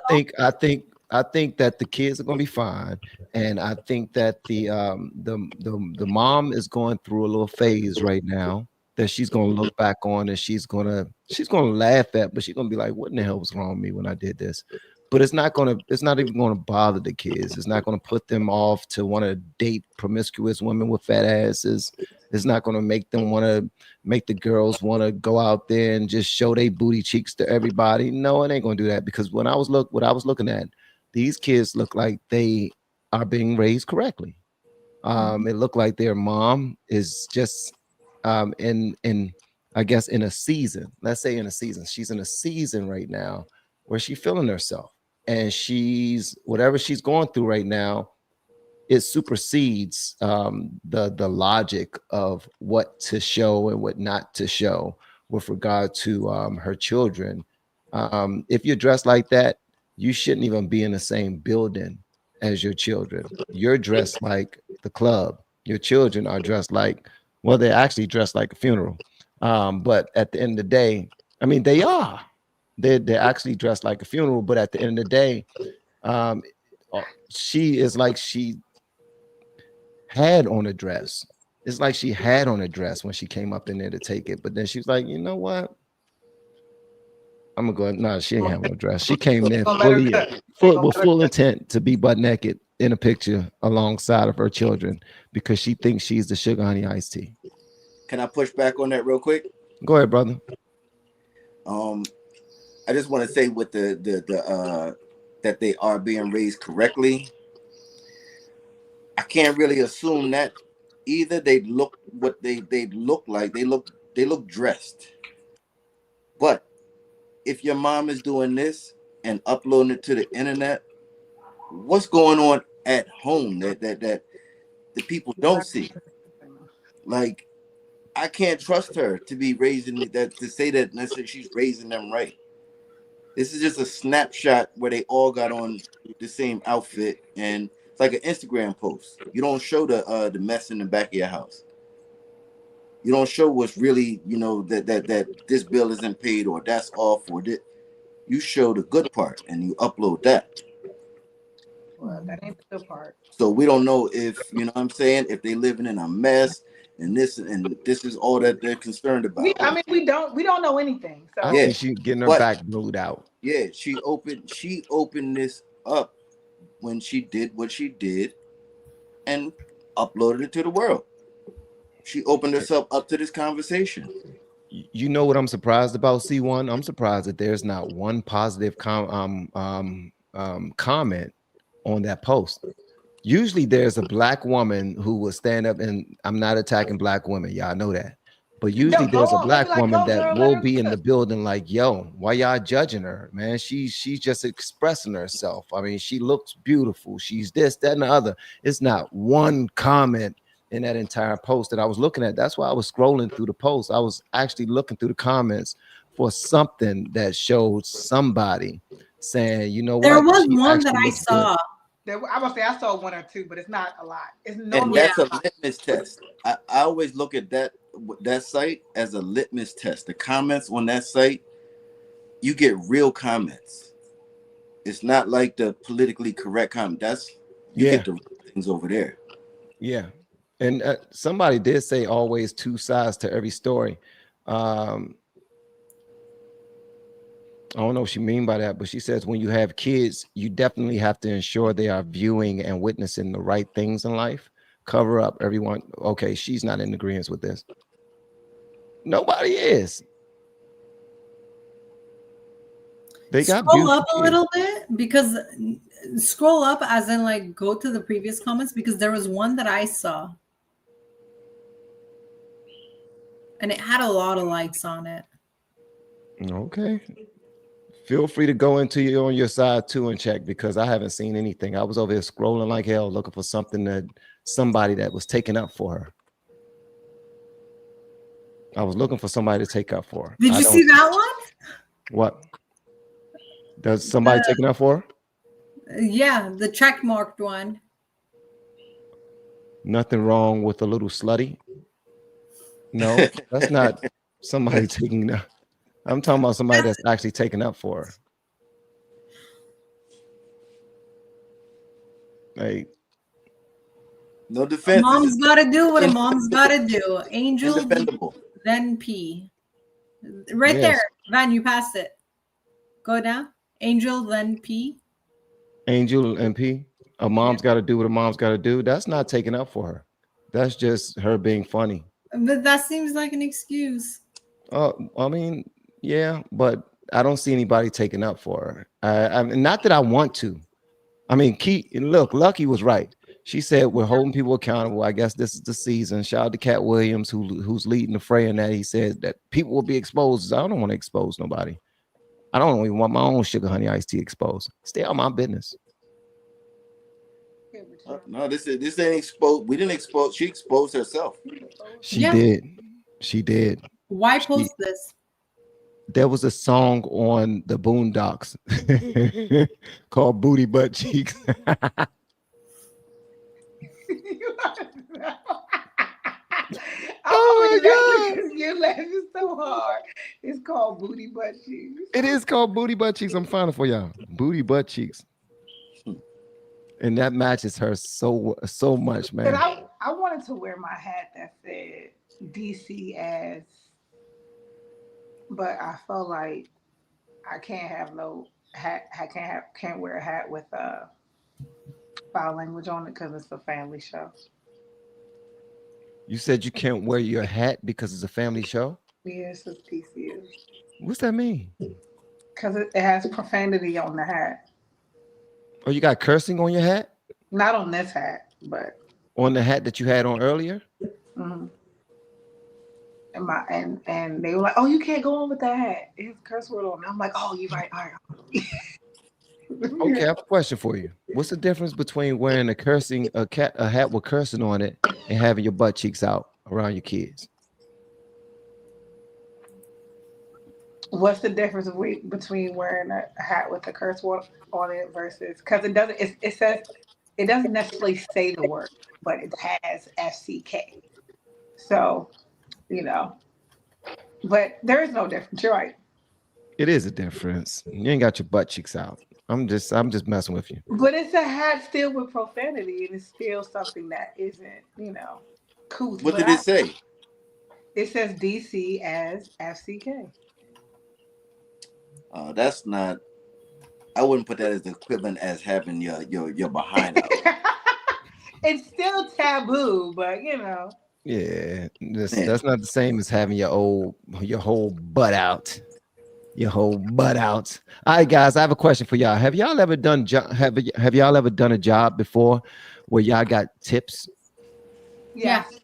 I think that the kids are gonna be fine, and I think that the mom is going through a little phase right now that she's gonna look back on, and she's gonna laugh at, but she's gonna be like, "What in the hell was wrong with me when I did this?" But it's not even gonna bother the kids. It's not gonna put them off to want to date promiscuous women with fat asses. It's not gonna make them want to make the girls want to go out there and just show their booty cheeks to everybody. No, it ain't gonna do that, because what I was looking at, these kids look like they are being raised correctly. It looked like their mom is just in I guess in a season. Let's say in a season. She's in a season right now where she's feeling herself, and she's whatever she's going through right now, it supersedes the logic of what to show and what not to show with regard to her children. If you're dressed like that, you shouldn't even be in the same building as your children. You're dressed like the club. Your children are dressed like, well, they're actually dressed like a funeral. But at the end of the day, I mean, they are. They're actually dressed like a funeral. But at the end of the day, she is like she had on a dress. It's like she had on a dress when she came up in there to take it. But then she was like, you know what? I'm gonna go. No, she ain't having a dress. She came there with full intent to be butt naked in a picture alongside of her children because she thinks she's the sugar honey iced tea. Can I push back on that real quick? Go ahead, brother. I just want to say with the that they are being raised correctly. I can't really assume that either. They look what they look like. They look dressed. But if your mom is doing this and uploading it to the internet, what's going on at home that the people don't see? Like, I can't trust her to be raising that, to say that necessarily she's raising them right. This is just a snapshot where they all got on the same outfit, and it's like an Instagram post. You don't show the mess in the back of your house. You don't show what's really, that this bill isn't paid or that's off or this. You show the good part and you upload that. Well, that ain't the good part. So we don't know if, what I'm saying, if they living in a mess and this is all that they're concerned about. We don't know anything. So I think she's getting her back glued out. Yeah, she opened this up when she did what she did and uploaded it to the world. She opened herself up to this conversation. You know what I'm surprised about, C1? I'm surprised that there's not one positive comment on that post. Usually there's a black woman who will stand up, and I'm not attacking black women. Y'all know that. But usually No, go there's a on. They be black like, woman go, that girl, let will her be in the cook. building like, yo, why y'all judging her, man? She's just expressing herself. I mean, she looks beautiful. She's this, that, and the other. It's not one comment in that entire post that I was looking at. That's why I was scrolling through the post. I was actually looking through the comments for something that showed somebody saying, you know There what? was She one that actually I looks good. saw. I must say I saw one or two, but it's not a lot. It's And normally Yeah. that's a litmus test. I always look at that site as a litmus test. The comments on that site, you get real comments. It's not like the politically correct comment. You Yeah. get the real things over there. Yeah. And somebody did say always two sides to every story. Um, I don't know what she mean by that, but she says when you have kids, you definitely have to ensure they are viewing and witnessing the right things in life. Cover up everyone. Okay, she's not in agreement with this. Nobody is. They got Scroll beautiful up a kids. little bit, because scroll up as in like go to the previous comments, because there was one that I saw and it had a lot of likes on it. Okay. Feel free to go into your on your side too and check, because I haven't seen anything. I was over here scrolling like hell looking for somebody that was taking up for her. I was looking for somebody to take up for her. Did you see that one? What? Does somebody taking up for her? Yeah, the check marked one. Nothing wrong with a little slutty. No, that's not somebody taking up. I'm talking about somebody that's actually taking up for her. Like, No A defense. mom's got to do what a It's mom's got to do. Angel, indefendable. then P. Right yes. there. Van, you passed it. Go down. Angel, then P. Angel and P. A mom's got to do what a mom's got to do. That's not taking up for her. That's just her being funny. But that seems like an excuse. I mean, yeah, but I don't see anybody taking up for her. I mean, not that I want to. I mean, look, Lucky was right. She said we're holding people accountable. I guess this is the season. Shout out to Cat Williams, who's leading the fray in that. He said that people will be exposed. I don't want to expose nobody. I don't even want my own sugar honey iced tea exposed. Stay out my business. No, this ain't exposed. We didn't expose. She exposed herself. She did. She did. Why post this? There was a song on the Boondocks called Booty Butt Cheeks. Oh my God. You're laughing so hard. It's called Booty Butt Cheeks. It is called Booty Butt Cheeks. I'm finding for y'all. Booty Butt Cheeks. And that matches her so much, man. And I wanted to wear my hat that said DC as, but I felt like I can't have no hat. I can't wear a hat with foul language on it because it's a family show. You said you can't wear your hat because it's a family show? Yes, it's DC. What's that mean? Because it has profanity on the hat. Oh, you got cursing on your hat? Not on this hat, but on the hat that you had on earlier. Mm-hmm. And they were like, "Oh, you can't go on with that hat. It's curse word on." I'm like, "Oh, you're right. All right." Okay, I have a question for you. What's the difference between wearing a hat with cursing on it and having your butt cheeks out around your kids? What's the difference between wearing a hat with a curse word on it versus, because it doesn't, it says, it doesn't necessarily say the word, but it has FCK. So, but there is no difference. You're right. It is a difference. You ain't got your butt cheeks out. I'm just messing with you. But it's a hat still with profanity, and it's still something that isn't, cool. What did it say? It says DC as FCK. That's not. I wouldn't put that as the equivalent as having your behind out. It's still taboo, but Yeah, that's not the same as having your whole butt out. Your whole butt out. All right, guys, I have a question for y'all. Have y'all ever done have y'all ever done a job before where y'all got tips? Yeah, Yes.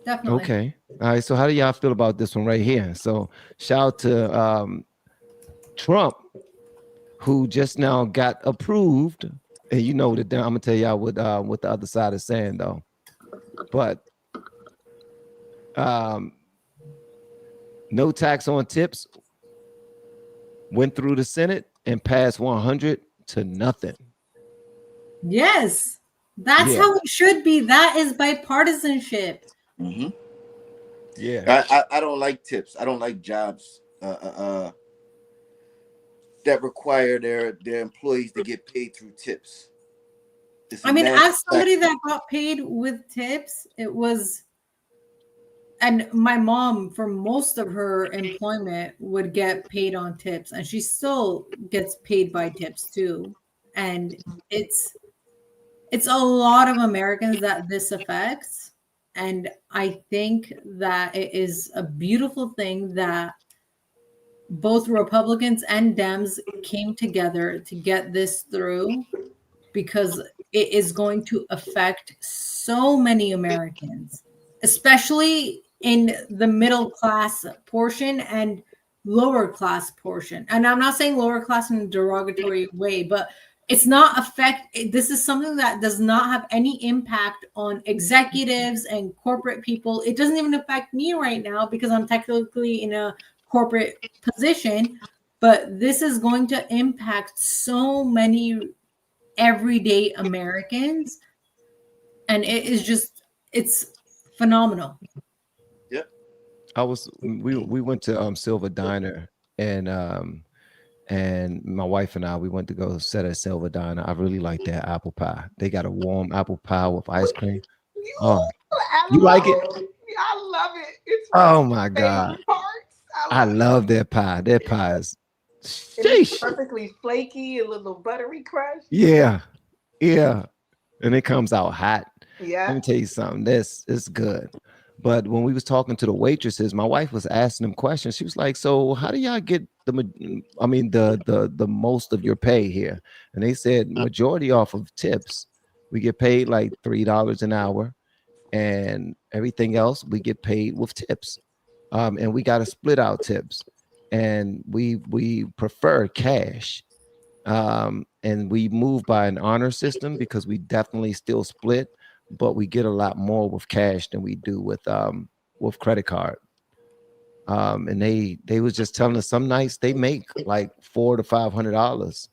definitely. Okay. All right. So how do y'all feel about this one right here? So shout out to Trump, who just now got approved. And you know that I'm gonna tell y'all what the other side is saying though. But um, no tax on tips went through the Senate and passed 100 to nothing. Yes, that's Yeah. how it should be. That is bipartisanship. Hmm. Yeah. I don't like tips. I don't like jobs that require their employees to get paid through tips. It's a I mean, nasty as somebody practice. that got paid with tips, it was, and my mom, for most of her employment, would get paid on tips, and she still gets paid by tips too. And it's it's a lot of Americans that this affects. And I think that it is a beautiful thing that both Republicans and Dems came together to get this through, because it is going to affect so many Americans, especially in the middle class portion and lower class portion. And I'm not saying lower class in a derogatory way, but it's not this is something that does not have any impact on executives and corporate people. It doesn't even affect me right now because I'm technically in a corporate position, but this is going to impact so many everyday Americans, and it's phenomenal. Yep. We went to Silver Diner and my wife and I we went to go sit at Silver Diner. I really like their apple pie. They got a warm apple pie with ice cream. Oh, I you like love it? it. I love it. It's one of Oh my my God. favorite parts. I I love it. love their pie. Their pie is And it's sheesh. perfectly flaky, a little buttery crust. Yeah. Yeah. And it comes out hot. Let Yeah. me tell you something. This is good. But when we was talking to the waitresses, my wife was asking them questions. She was like, "So how do y'all get I mean the most of your pay here?" And they said majority off of tips. We get paid like $3 an hour, and everything else we get paid with tips. And we got to split out tips, and we prefer cash. And we move by an honor system because we definitely still split, but we get a lot more with cash than we do with credit card. And they was just telling us some nights they make like $400 to $500.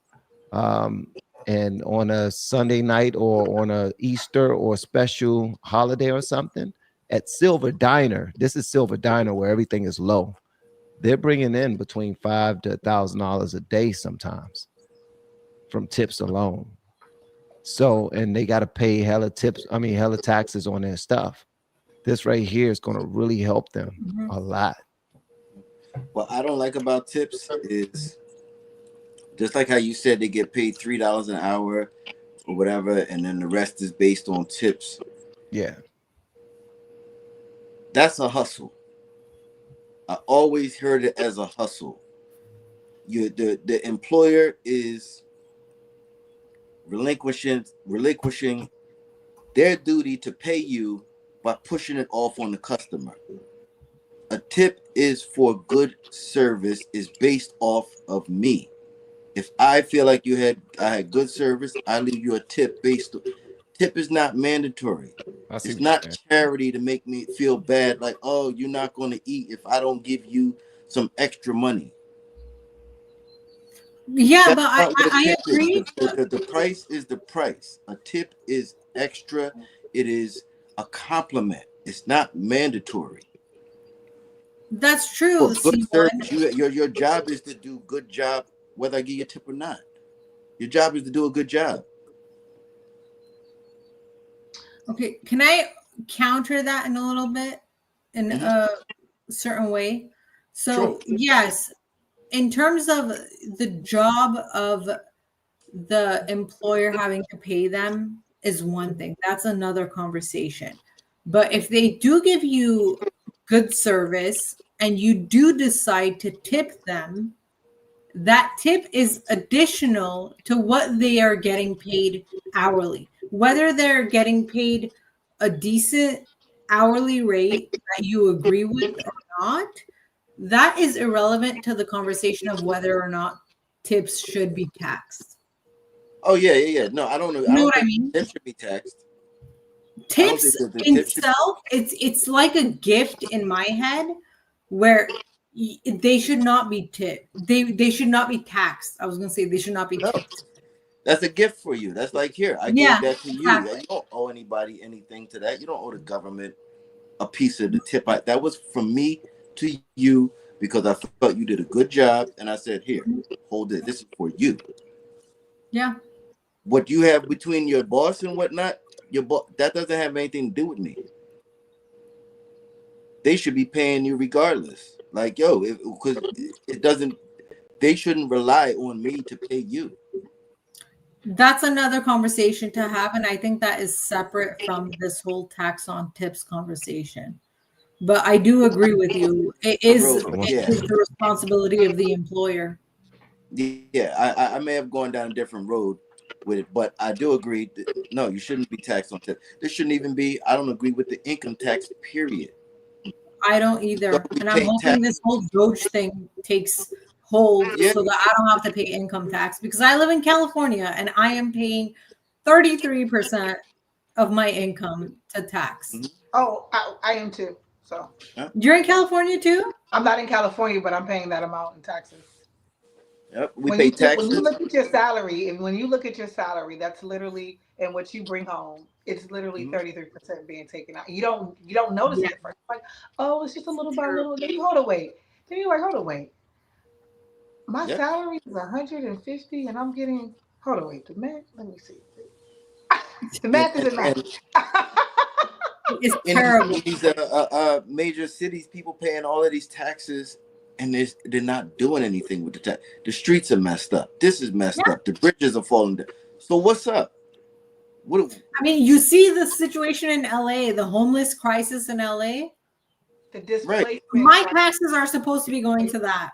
Um, and on a Sunday night or on a Easter or special holiday or something at Silver Diner, this is Silver Diner where everything is low. They're bringing in between $500 to $1,000 a day sometimes from tips alone. So, and they got to pay hella tips, I mean, hella taxes on their stuff. This right here is going to really help them Mhm. a lot. What I don't like about tips is just like how you said they get paid $3 an hour or whatever, and then the rest is based on tips. Yeah. That's a hustle. I always heard it as a hustle. The employer is relinquishing their duty to pay you by pushing it off on the customer. A tip is for good service is based off of me. If I feel like I had good service, I leave you a tip based. Tip is not mandatory. I see It's what you're not saying. charity to make me feel bad. Like, oh, you're not going to eat if I don't give you some extra money. Yeah, That's but not what a I tip is. agree. The price is the price. A tip is extra. It is a compliment. It's not mandatory. That's For true, good C1. service, your job is to do good job, whether I give you a tip or not. Your job is to do a good job. Okay, can I counter that in a little bit in Hmm. a certain way? Sure. So, yes, in terms of the job of the employer having to pay them is one thing. That's another conversation. But if they do give you good service and you do decide to tip them, that tip is additional to what they are getting paid hourly. Whether they're getting paid a decent hourly rate that you agree with or not, that is irrelevant to the conversation of whether or not tips should be taxed. Oh yeah. No, I don't know. You I know don't what I think mean? it should be taxed. I don't think Tips that the in tip should. itself, it's like a gift in my head where they should not be tipped. They should not be taxed. I was gonna say they should not be No, tipped. that's a gift for you. That's like here. I Yeah, gave that to you. exactly. You don't owe anybody anything to that. You don't owe the government a piece of the tip. That was from me to you because I felt you did a good job, and I said, "Here, hold it. This is for you." Yeah. What you have between your boss and whatnot, your boss, that doesn't have anything to do with me. They should be paying you regardless. Like, yo, because it doesn't. They shouldn't rely on me to pay you. That's another conversation to have, and I think that is separate from this whole tax on tips conversation. But I do agree with you. It is Yeah. the responsibility of the employer. Yeah, I may have gone down a different road with it, but I do agree that, no, you shouldn't be taxed on tip. This shouldn't even be. I don't agree with the income tax. Period. I don't So either, we and I'm pay hoping tax. this whole Doge thing takes hold Yeah, so that I don't have to pay income tax because I live in California and I am paying 33% of my income to tax. Oh, I am too. So You're in California too? I'm not in California, but I'm paying that amount in taxes. yep. We When pay you taxes. look at your salary, and when you look at your salary, that's literally and what you bring home, it's literally 33% being taken out. You don't notice Yeah. it at first. Like, oh, it's just a little by little. Then you hold away. Then you're like, hold away. My Yep. salary is 150, and I'm getting. Hold on, wait. The math. Let me see. The math isn't math. It's In terrible. these major cities, people paying all of these taxes, and they're not doing anything with the tax. The streets are messed up. This is messed up. The bridges are falling down. So what's up? I mean, you see the situation in LA, the homeless crisis in LA. The displacement. My taxes are supposed to be going to that.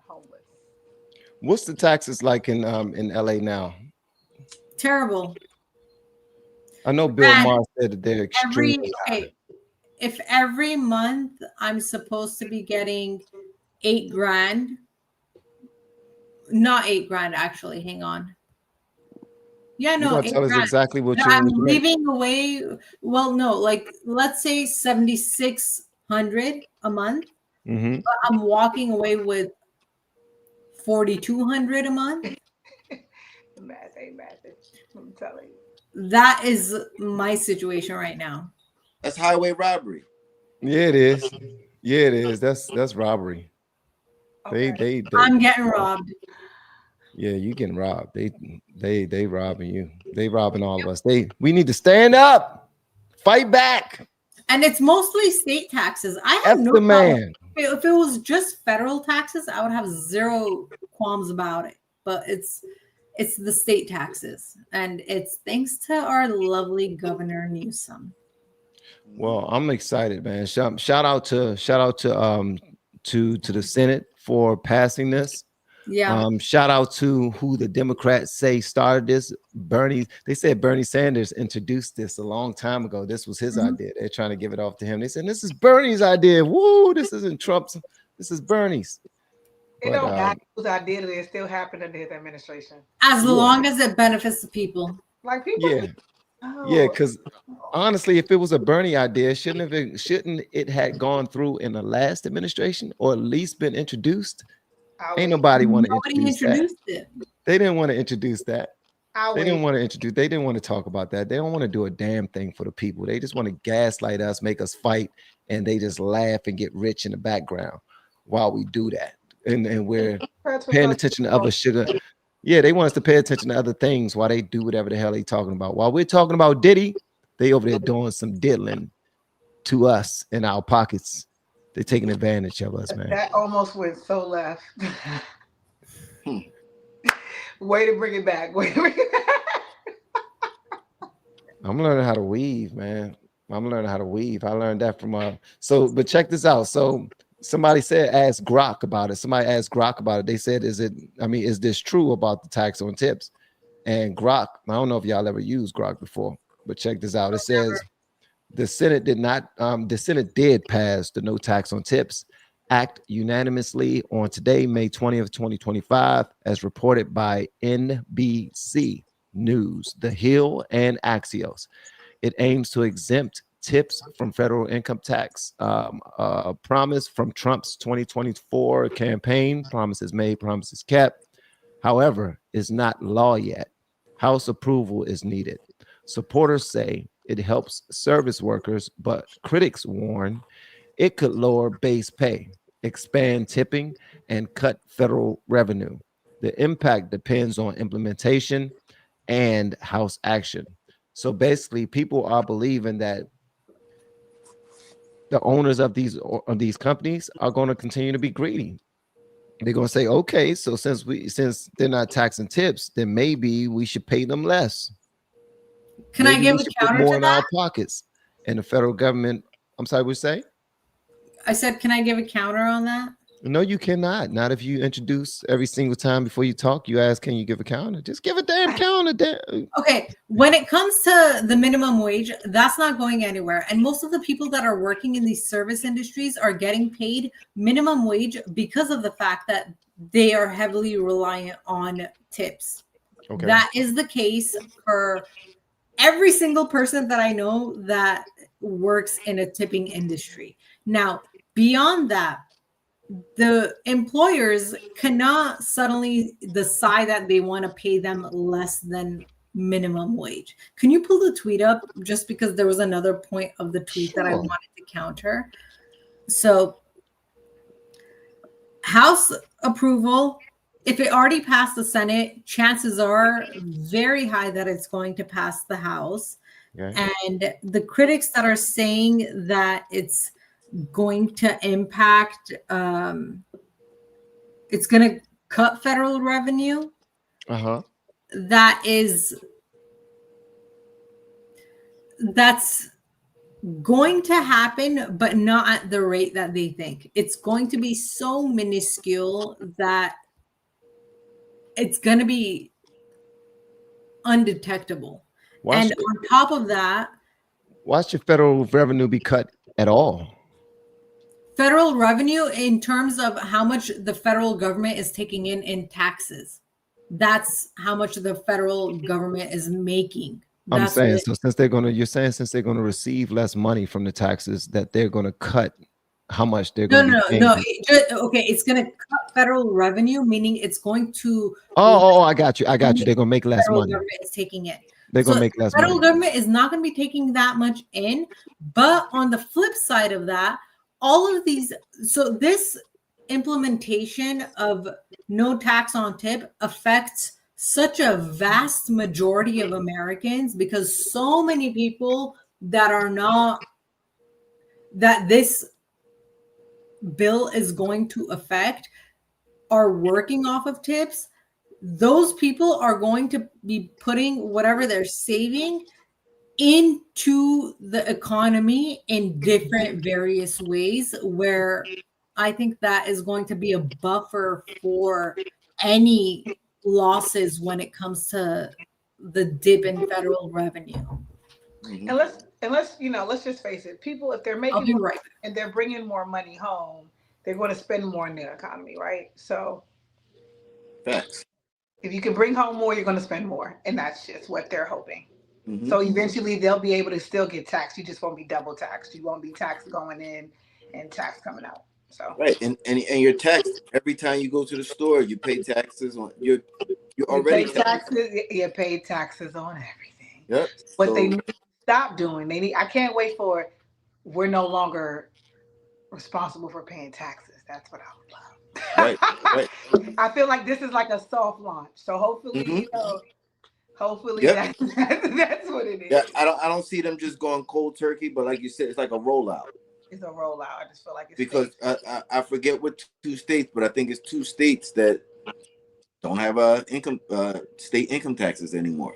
Homeless. What's the taxes like in LA now? Terrible. I know Bill Maher said that they're extremely high. If every month I'm supposed to be getting $8,000, not $8,000 actually. Hang on. Yeah, You no, gonna tell us $8,000. exactly what I'm you make? leaving away. Well, no, like let's say 7,600 a month. Mm-hmm. But I'm walking away with 4,200 a month. Math ain't math. I'm telling you. That is my situation right now. That's highway robbery. Yeah, it is. Yeah, it is. That's robbery. Okay. They I'm getting robbed. Yeah, you getting robbed. They robbing you. They robbing all of us. We need to stand up, fight back. And it's mostly state taxes. I have F no the problem. man. If it was just federal taxes, I would have zero qualms about it. But it's the state taxes, and it's thanks to our lovely Governor Newsom. Well, I'm excited, man. Shout out to the Senate for passing this. Yeah. Shout out to who the Democrats say started this. Bernie. They said Bernie Sanders introduced this a long time ago. This was his idea. They're trying to give it off to him. They said this is Bernie's idea. Woo! This isn't Trump's. This is Bernie's. It don't matter whose idea it is. Still happened under his administration. As long as it benefits the people. Like people. Yeah. Yeah, because honestly, if it was a Bernie idea, shouldn't it had gone through in the last administration or at least been introduced? Ain't nobody want to introduce it. They didn't want to introduce that. They didn't want to introduce. They didn't want to talk about that. They don't want to do a damn thing for the people. They just want to gaslight us, make us fight, and they just laugh and get rich in the background while we do that. And we're paying attention to other sugar. Yeah, they want us to pay attention to other things while they do whatever the hell they talking about. While we're talking about Diddy, they over there doing some diddling to us in our pockets. They're taking advantage of us, man. That almost went so left. Way to bring it back. I'm learning how to weave, man. I learned that from but check this out. So Somebody said, ask Grok about it. Somebody asked Grok about it. They said, is this true about the tax on tips? And Grok, I don't know if y'all ever used Grok before, but check this out. It says the Senate did pass the No Tax on Tips Act unanimously on today, May 20th, 2025, as reported by NBC News, The Hill, and Axios. It aims to exempt tips from federal income tax. Promise from Trump's 2024 campaign. Promises made, promises kept. However, it's not law yet. House approval is needed. Supporters say it helps service workers, but critics warn it could lower base pay, expand tipping, and cut federal revenue. The impact depends on implementation and House action. So basically, people are believing that the owners of these companies are going to continue to be greedy. They're going to say, okay, so since they're not taxing tips, then maybe we should pay them less. Can Maybe I give we a should put counter more to in that? our pockets. And the federal government, I'm sorry, what you say? I said, can I give a counter on that? No, you cannot. Not if you introduce every single time before you talk, you ask, can you give a counter? Just give a damn counter. Okay, when it comes to the minimum wage, that's not going anywhere. And most of the people that are working in these service industries are getting paid minimum wage because of the fact that they are heavily reliant on tips. Okay. That is the case for every single person that I know that works in a tipping industry. Now, beyond that, the employers cannot suddenly decide that they want to pay them less than minimum wage. Can you pull the tweet up, just because there was another point of the tweet that I Sure. wanted to counter? So House approval, if it already passed the Senate, chances are very high that it's going to pass the House. Okay. And the critics that are saying that it's going to impact, it's going to cut federal revenue, Uh-huh. that's going to happen, but not at the rate that they think. It's going to be so minuscule that it's going to be undetectable. And on top of that, why should federal revenue be cut at all? federal revenue, in terms of how much the federal government is taking in taxes, that's how much the federal government is making. I'm That's saying, what- so since they're gonna receive less money from the taxes, that they're gonna cut how much they're no, gonna no, be no. paying. Okay, it's going to cut federal revenue, meaning it's going to. Oh, I got you. They're gonna make less federal money. government is taking in. They're gonna make less federal money. government is not going to be taking that much in. But on the flip side of that, all of these, so this implementation of no tax on tip affects such a vast majority of Americans, because so many people that are not, that this bill is going to affect, are working off of tips. Those people are going to be putting whatever they're saving into the economy in different various ways, where I think that is going to be a buffer for any losses when it comes to the dip in federal revenue. Mhm. And let's just face it. People, if they're I'll making be more right. and they're bringing more money home, they're going to spend more in the economy, right? So Facts. if you can bring home more, you're going to spend more, and that's just what they're hoping. Mhm. So eventually, they'll be able to still get taxed. You just won't be double taxed. You won't be taxed going in and tax coming out. So Right, and you're taxed every time you go to the store. You pay taxes on you're already pay taxes. You pay taxes on everything. Yep. What So, they need to stop doing, they need. I can't wait for. We're no longer responsible for paying taxes. That's what I would love. right. I feel like this is like a soft launch. So hopefully, Mhm. hopefully Yep. that's what it is. Yeah, I don't see them just going cold turkey, but like you said, it's like a rollout. It's a rollout. I just feel like it's Because I forget what two states, but I think it's two states that don't have state income taxes anymore.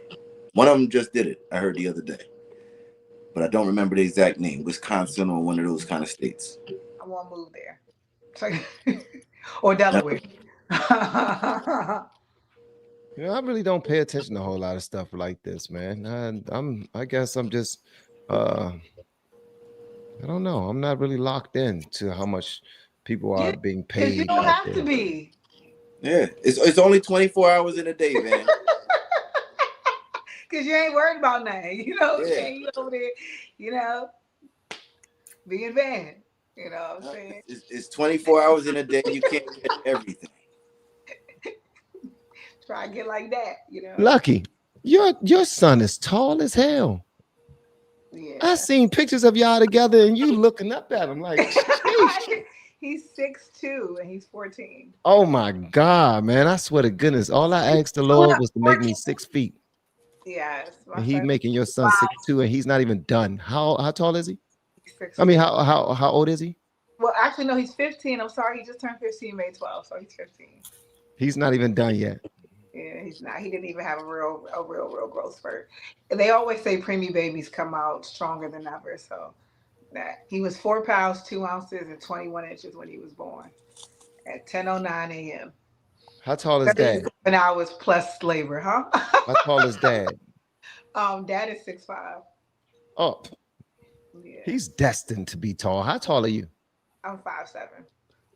One of them just did it. I heard the other day, but I don't remember the exact name. Wisconsin or one of those kind of states. I won't move there. Or Delaware. You know, I really don't pay attention to a whole lot of stuff like this, man. I guess I'm just I don't know. I'm not really locked in to how much people are Yeah, being because you paid don't out have to there. be. Yeah, it's only 24 hours in a day, man. Because you ain't worried about nothing. You know what I'm Yeah. saying? You over there, you know, being Van. You know what I'm saying? It's 24 hours in a day. You can't catch everything. Try to get like that, you know? Lucky, your son is tall as hell. I Yeah. seen pictures of y'all together and you looking up at him like, sheesh. He's 6'2" and he's 14. Oh my God, man. I swear to goodness. All I asked the Lord was to make me 6 feet. Yes. My And he son, making your son 6'2", and he's not even done. How tall is he? he's I mean, 6'2". how old is he? Well, actually, no, he's 15. I'm sorry. He just turned 15 May 12th, so he's 15. He's not even done yet. Yeah, he's not. He didn't even have a real growth spurt. They always say preemie babies come out stronger than ever. So that he was 4 pounds 2 ounces and 21 inches when he was born at 10:09 a.m. How tall is dad? 37 hours plus labor, huh? How tall is dad? Dad is 6'5". Oh, Yeah, he's destined to be tall. How tall are you? I'm 5'7".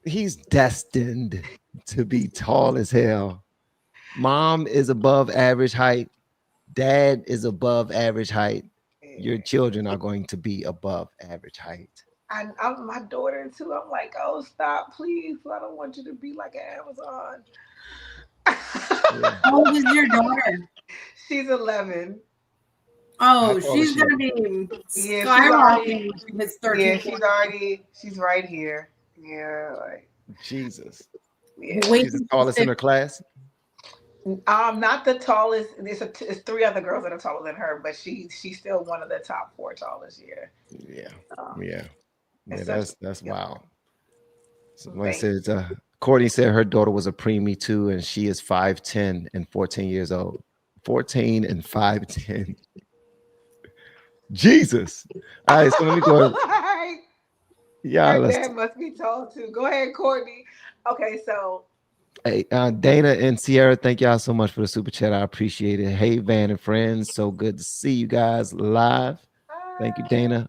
He's destined to be tall as hell. Mom is above average height. Dad is above average height. Your children are going to be above average height. And I'm my daughter too. I'm like, oh, stop, please. I don't want you to be like an Amazon. Yeah. How old is your daughter? She's 11. Oh, How tall she's is she? gonna be Yeah, skyrocketing when she hits 13. Yeah, she's right here. Yeah, like Jesus. yeah. Wait She's the till tallest in her she's class. Not the tallest. It's 3 other girls that are taller than her, but she's still one of the top 4 tallest. Yeah. Yeah. Um, Yeah. Yeah, it's that's wild. Somebody Thank said Courtney said her daughter was a preemie too, and she is 5'10" and 14 years old. 14 and 5'10". Jesus. All right, so let me go. Yeah, Her let's. dad must be tall too. Go ahead, Courtney. Okay, so Hey, Dana and Sierra, thank y'all so much for the super chat. I appreciate it. Hey, Van and friends, so good to see you guys live. Thank you, Dana.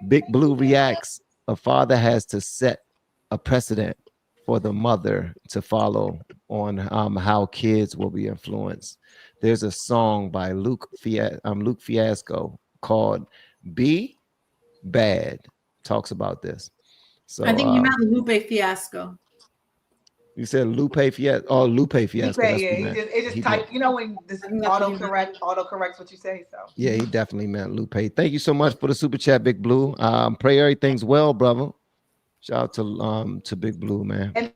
Big Blue reacts. A father has to set a precedent for the mother to follow on how kids will be influenced. There's a song by Luke Fiasco called "Be Bad." Talks about this. So I think you meant Lupe Fiasco. you said Lupe Fiasco. Oh, Lupe Fiasco. That's yeah, what he meant. it just He type. did. You know when this I think that's what you meant. autocorrects what you say. So Yeah, he definitely meant Lupe. Thank you so much for the super chat, Big Blue. Pray everything's well, brother. Shout out to Big Blue, man. And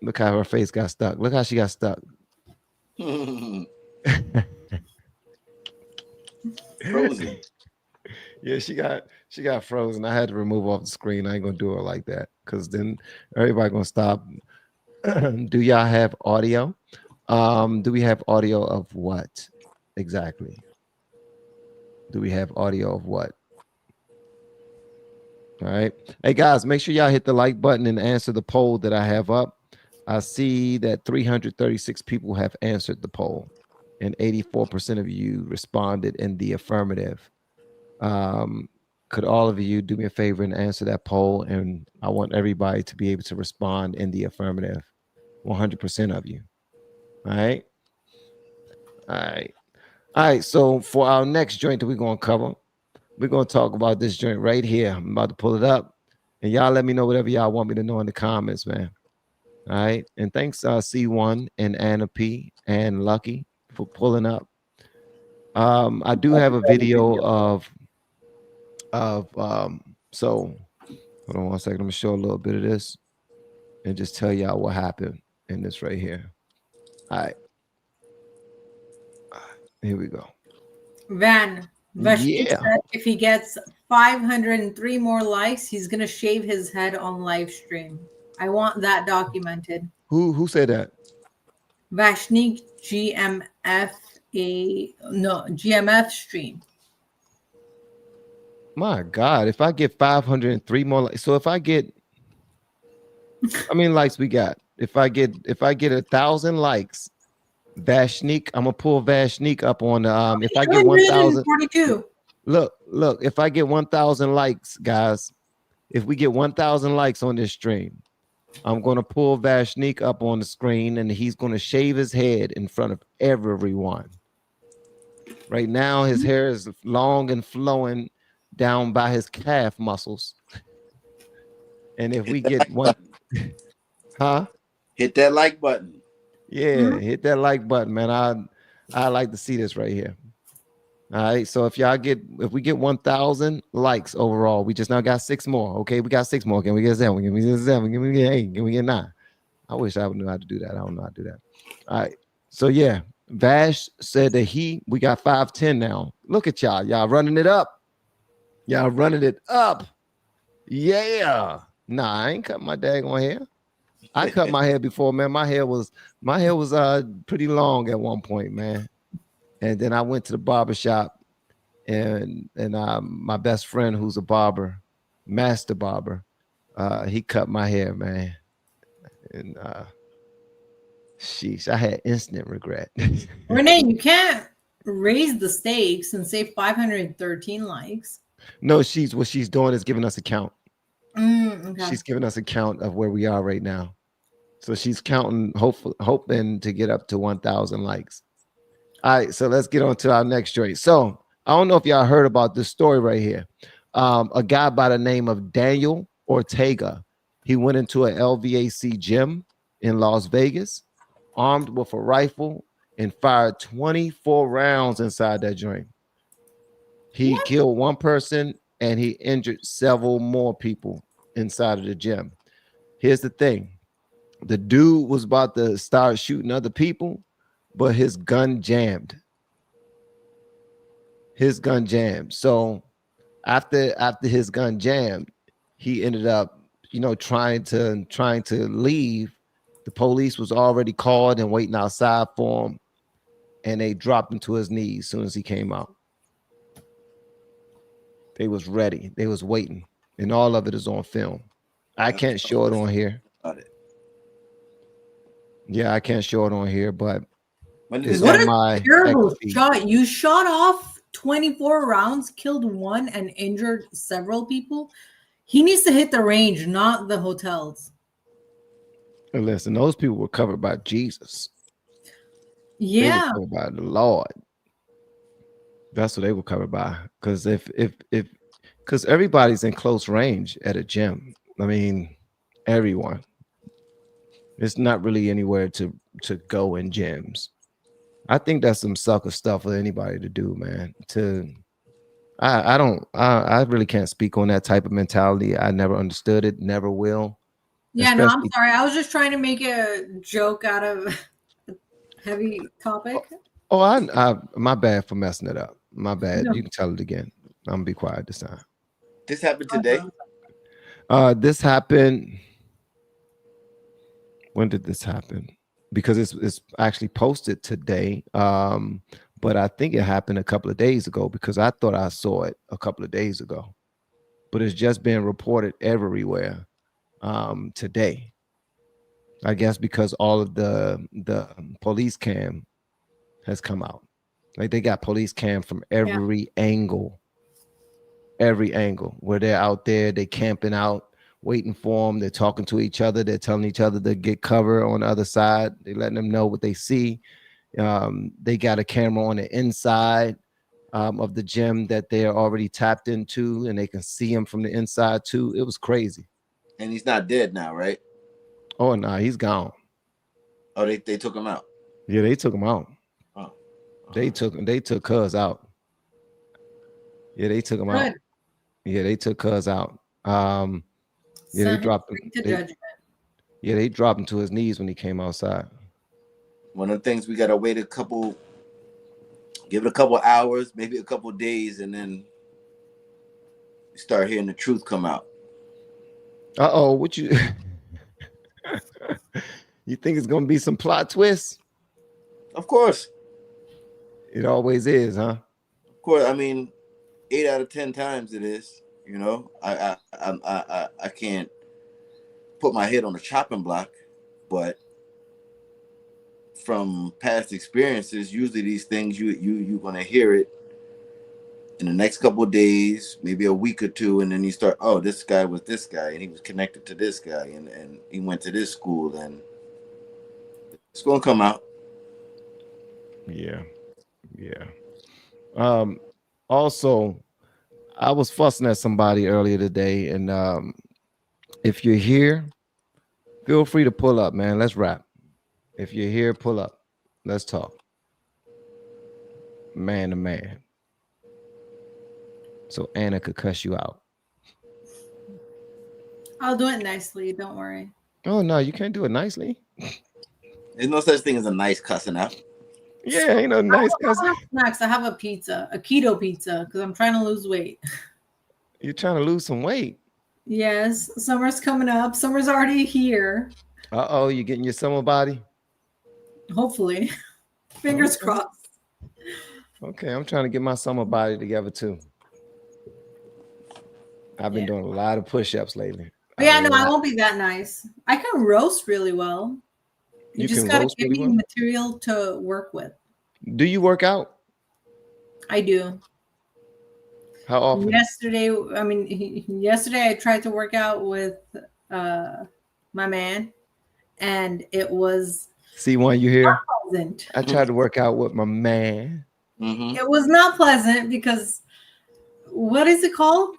Look how her face got stuck. Look how she got stuck. Frozen. Yeah, she got frozen. I had to remove off the screen. I ain't gonna do it like that because then everybody gonna stop. Do y'all have audio? Do we have audio of what exactly? Do we have audio of what? All right. Hey guys, make sure y'all hit the like button and answer the poll that I have up. I see that 336 people have answered the poll, and 84% of you responded in the affirmative. Could all of you do me a favor and answer that poll? And I want everybody to be able to respond in the affirmative. 100% of you. All right. All right. All right. So for our next joint that we're going to cover, we're going to talk about this joint right here. I'm about to pull it up. And y'all let me know whatever y'all want me to know in the comments, man. All right. And thanks, C1 and Anna P and Lucky for pulling up. I do have a video so hold on one second. I'm gonna show a little bit of this and just tell y'all what happened in this right here. All right. Here we go. Van Vashti Yeah. said if he gets 503 more likes, he's gonna shave his head on live stream. I want that documented. Who said that? Vashnik GMF stream. My God, if I get 503 more, so if I get How many likes we got? If I get 1,000 likes, Vashnik, I'm gonna pull Vashnik up on the if I get 1,000. 142. Look, if I get 1,000 likes, guys, if we get 1,000 likes on this stream, I'm gonna pull Vashnik up on the screen and he's gonna shave his head in front of everyone. Right now, his hair is long and flowing down by his calf muscles. And if Hit we that get like one, button. huh? Hit that like button. Yeah, hit that like button, man. I like to see this right here. All right. So if we get 1,000 likes overall, we just now got 6 more. Okay, we got 6 more. Can we get 7? Can we get 7? Can we get 8? Can we get 9? I wish I would know how to do that. I don't know how to do that. All right. So yeah, Vash said that we got 510 now. Look at y'all. Y'all running it up. Y'all running it up. Yeah. Nah, I ain't cut my daggone hair. I cut my hair before, man. My hair was pretty long at one point, man. And then I went to the barber shop and my best friend who's a barber, master barber, he cut my hair, man. And sheesh, I had instant regret. Renee, you can't raise the stakes and say 513 likes. No, what she's doing is giving us a count. Okay. She's giving us a count of where we are right now. So she's counting, hoping to get up to 1,000 likes. All right, so let's get on to our next story. So I don't know if y'all heard about this story right here. A guy by the name of Daniel Ortega. He went into a LVAC gym in Las Vegas, armed with a rifle, and fired 24 rounds inside that joint. He killed one person and he injured several more people inside of the gym. Here's the thing. The dude was about to start shooting other people, but his gun jammed. So after his gun jammed, he ended up, trying to leave. The police was already called and waiting outside for him, and they dropped him to his knees as soon as he came out. They was ready. They was waiting, and all of it is on film. I can't show it on here. Yeah, I can't show it on here, but it's what on a my terrible shot. You shot off 24 rounds, killed one, and injured several people. He needs to hit the range, not the hotels. And listen, those people were covered by Jesus. Yeah. They were covered by the Lord. That's what they were covered by. Because because everybody's in close range at a gym. I mean, everyone. It's not really anywhere to go in gyms. I think that's some sucker stuff for anybody to do, man. I really can't speak on that type of mentality. I never understood it, never will. Yeah, no, I'm sorry. I was just trying to make a joke out of a heavy topic. Oh, my bad for messing it up. My bad. No. You can tell it again. I'm gonna be quiet this time. This happened today? This happened. When did this happen? Because it's actually posted today. But I think it happened a couple of days ago because I thought I saw it a couple of days ago. But it's just been reported everywhere today. I guess because all of the police cam has come out. Like they got police cam from every angle where they're out there, they camping out, waiting for them. They're talking to each other. They're telling each other to get cover on the other side. They're letting them know what they see. They got a camera on the inside of the gym that they're already tapped into, and they can see him from the inside too. It was crazy. And he's not dead now, right? Oh no, he's gone. Oh, they took him out. Yeah, they took him out. Oh, they took Cuz out. Yeah, they took him out. Yeah, they took Cuz out. They dropped him. They dropped him to his knees when he came outside. One of the things we gotta wait give it a couple hours, maybe a couple days, and then start hearing the truth come out. What you you think it's gonna be some plot twists? Of course. It always is, huh? Of course. I mean, 8 out of 10 times it is. I can't put my head on a chopping block, but from past experiences, usually these things you're gonna hear it in the next couple of days, maybe a week or two, and then you start, oh, this guy was this guy, and he was connected to this guy, and he went to this school, and it's gonna come out. Yeah. Also, I was fussing at somebody earlier today, and if you're here, feel free to pull up, man. Let's rap. If you're here, pull up. Let's talk. Man to man. So Anna could cuss you out. I'll do it nicely. Don't worry. Oh no, you can't do it nicely. There's no such thing as a nice cussing out. Yeah, ain't no nice cussing. I have snacks. I have a pizza, a keto pizza, because I'm trying to lose weight. You're trying to lose some weight. Yes, summer's coming up. Summer's already here. Uh-oh, you getting your summer body? Hopefully. Fingers Okay. crossed. Okay, I'm trying to get my summer body together too. I've been doing a lot of push-ups lately. But yeah, no, I won't be that nice. I can roast really well. You just got to give me material to work with. Do you work out? I do. How often? Yesterday I tried to work out with my man, and it was C1, you here? pleasant. I tried to work out with my man. Mm-hmm. It was not pleasant because what is it called?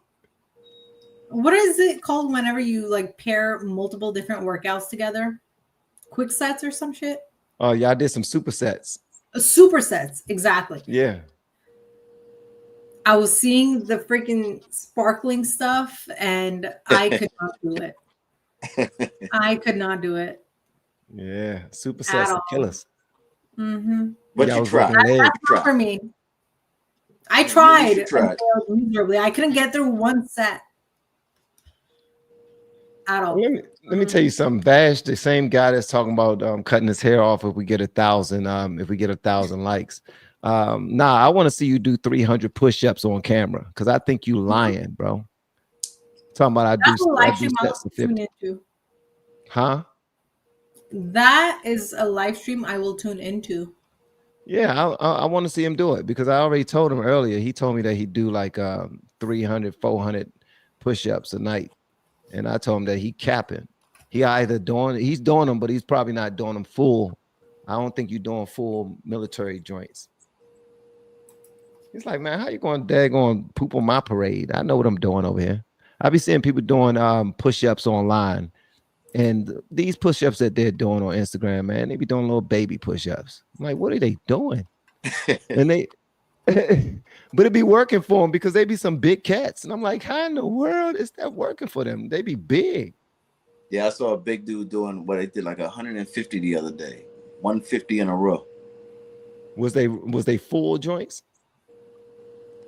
What is it called whenever you like pair multiple different workouts together? Quick sets or some shit? Oh, y'all did some supersets. Supersets, exactly. Yeah. I was seeing the freaking sparkling stuff and I could not do it. I could not do it. Yeah, supersets are killers. Mm-hmm. But you tried. That's not for me. I tried. I failed miserably. I couldn't get through one set at all. Let me tell you something. Vash, the same guy that's talking about cutting his hair off if we get 1,000, if we get 1,000 likes. Nah, I want to see you do 300 push-ups on camera because I think you lying, bro. Talking about I do sets of 50. Huh? That is a live stream I will tune into. Yeah, I want to see him do it because I already told him earlier. He told me that he'd do like 300, 400 push-ups a night. And I told him that he capping. He's doing them, but he's probably not doing them full. I don't think you're doing full military joints. He's like, man, how you going to poop on my parade? I know what I'm doing over here. I be seeing people doing push-ups online. And these push-ups that they're doing on Instagram, man, they be doing little baby push-ups. I'm like, what are they doing? And they but it be working for them because they be some big cats. And I'm like, how in the world is that working for them? They be big. Yeah, I saw a big dude doing what they did like 150 the other day. 150 in a row. Was they full joints?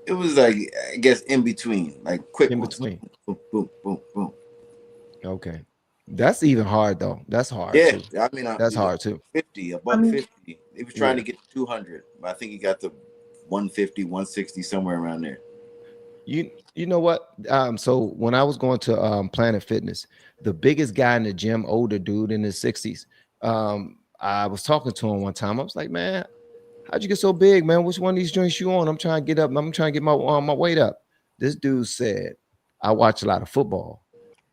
It was like, I guess, in between, like quick in ones. between. Boom, boom, boom, boom. Okay. That's even hard though. That's hard. Yeah, too. I mean, that's hard too. 50, above 50. He was trying to get to 200, but I think he got to 150, 160, somewhere around there. You know what? So when I was going to Planet Fitness, the biggest guy in the gym, older dude in his 60s, I was talking to him one time. I was like, man, how'd you get so big, man? Which one of these joints you on? I'm trying to get up. I'm trying to get my weight up. This dude said, I watch a lot of football.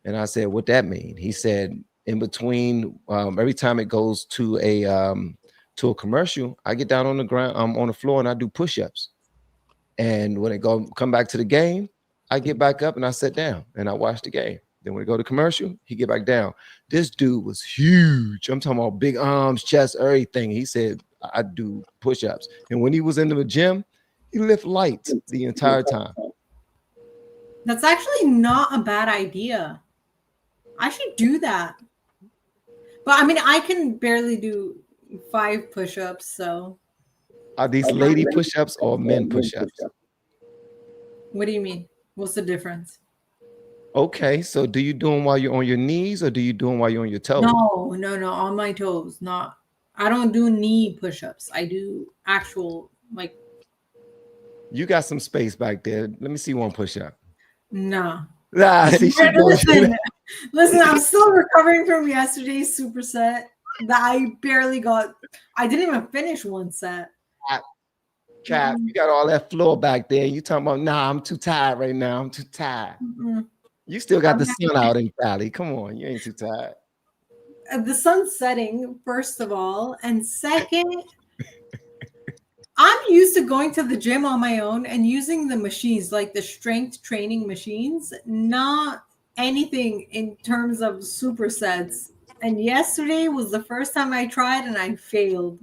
And I said, what that mean? He said, in between, every time it goes to a commercial, I get down on the ground, on the floor, and I do push-ups. And when it come back to the game, I get back up and I sit down and I watch the game. Then when it go to commercial, he get back down. This dude was huge. I'm talking about big arms, chest, everything. He said, I do push-ups. And when he was in the gym, he lift lights the entire time. That's actually not a bad idea. I should do that. But I mean, I can barely do 5 push-ups, so. Are these lady push-ups or men push-ups? What do you mean? What's the difference? Okay, so do you do them while you're on your knees or do you do them while you're on your toes? No, on my toes. I don't do knee push-ups. I do actual, You got some space back there. Let me see one push-up. No. Nah, see, she Listen, listen, I'm still recovering from yesterday's superset that I barely got. I didn't even finish one set. Cap, you got all that floor back there. You talking about, nah, I'm too tired right now. I'm too tired. Mm-mm. You still got the sun out in Cali. Come on, you ain't too tired. The sun's setting, first of all. And second, I'm used to going to the gym on my own and using the machines, like the strength training machines, not anything in terms of supersets. And yesterday was the first time I tried and I failed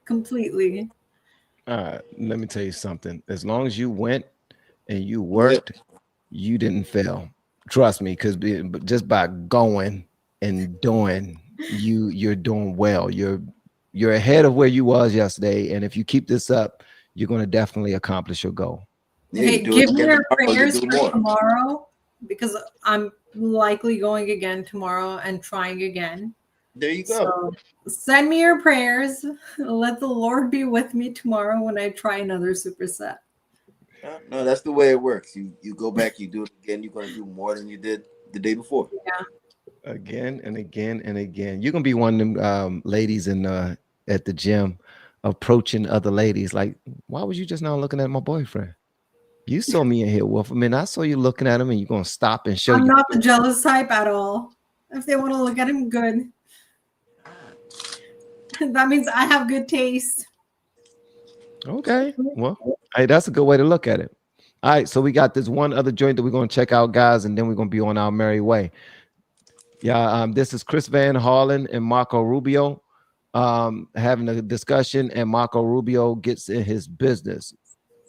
completely. All right, let me tell you something. As long as you went and you Yep. worked, you didn't fail. Trust me, because just by going and doing, you're doing well. You're ahead of where you was yesterday, and if you keep this up, you're going to definitely accomplish your goal. Yeah, Hey, you do give it me again your tomorrow, you prayers do for more. tomorrow because I'm likely going again tomorrow and trying again. There you go. So send me your prayers. Let the Lord be with me tomorrow when I try another superset. No, that's the way it works. You go back, you do it again. You're gonna do more than you did the day before. Again and again and again. You're gonna be one of them ladies in at the gym approaching other ladies like, why was you just now looking at my boyfriend? You saw me in here with him, and I saw you looking at him, and you're gonna stop and show I'm you. not the jealous type at all. If they want to look at him, good. That means I have good taste. Okay, well, hey, that's a good way to look at it. All right, so we got this one other joint that we're gonna check out, guys, and then we're gonna be on our merry way. Yeah, this is Chris Van Hollen and Marco Rubio having a discussion, and Marco Rubio gets in his business.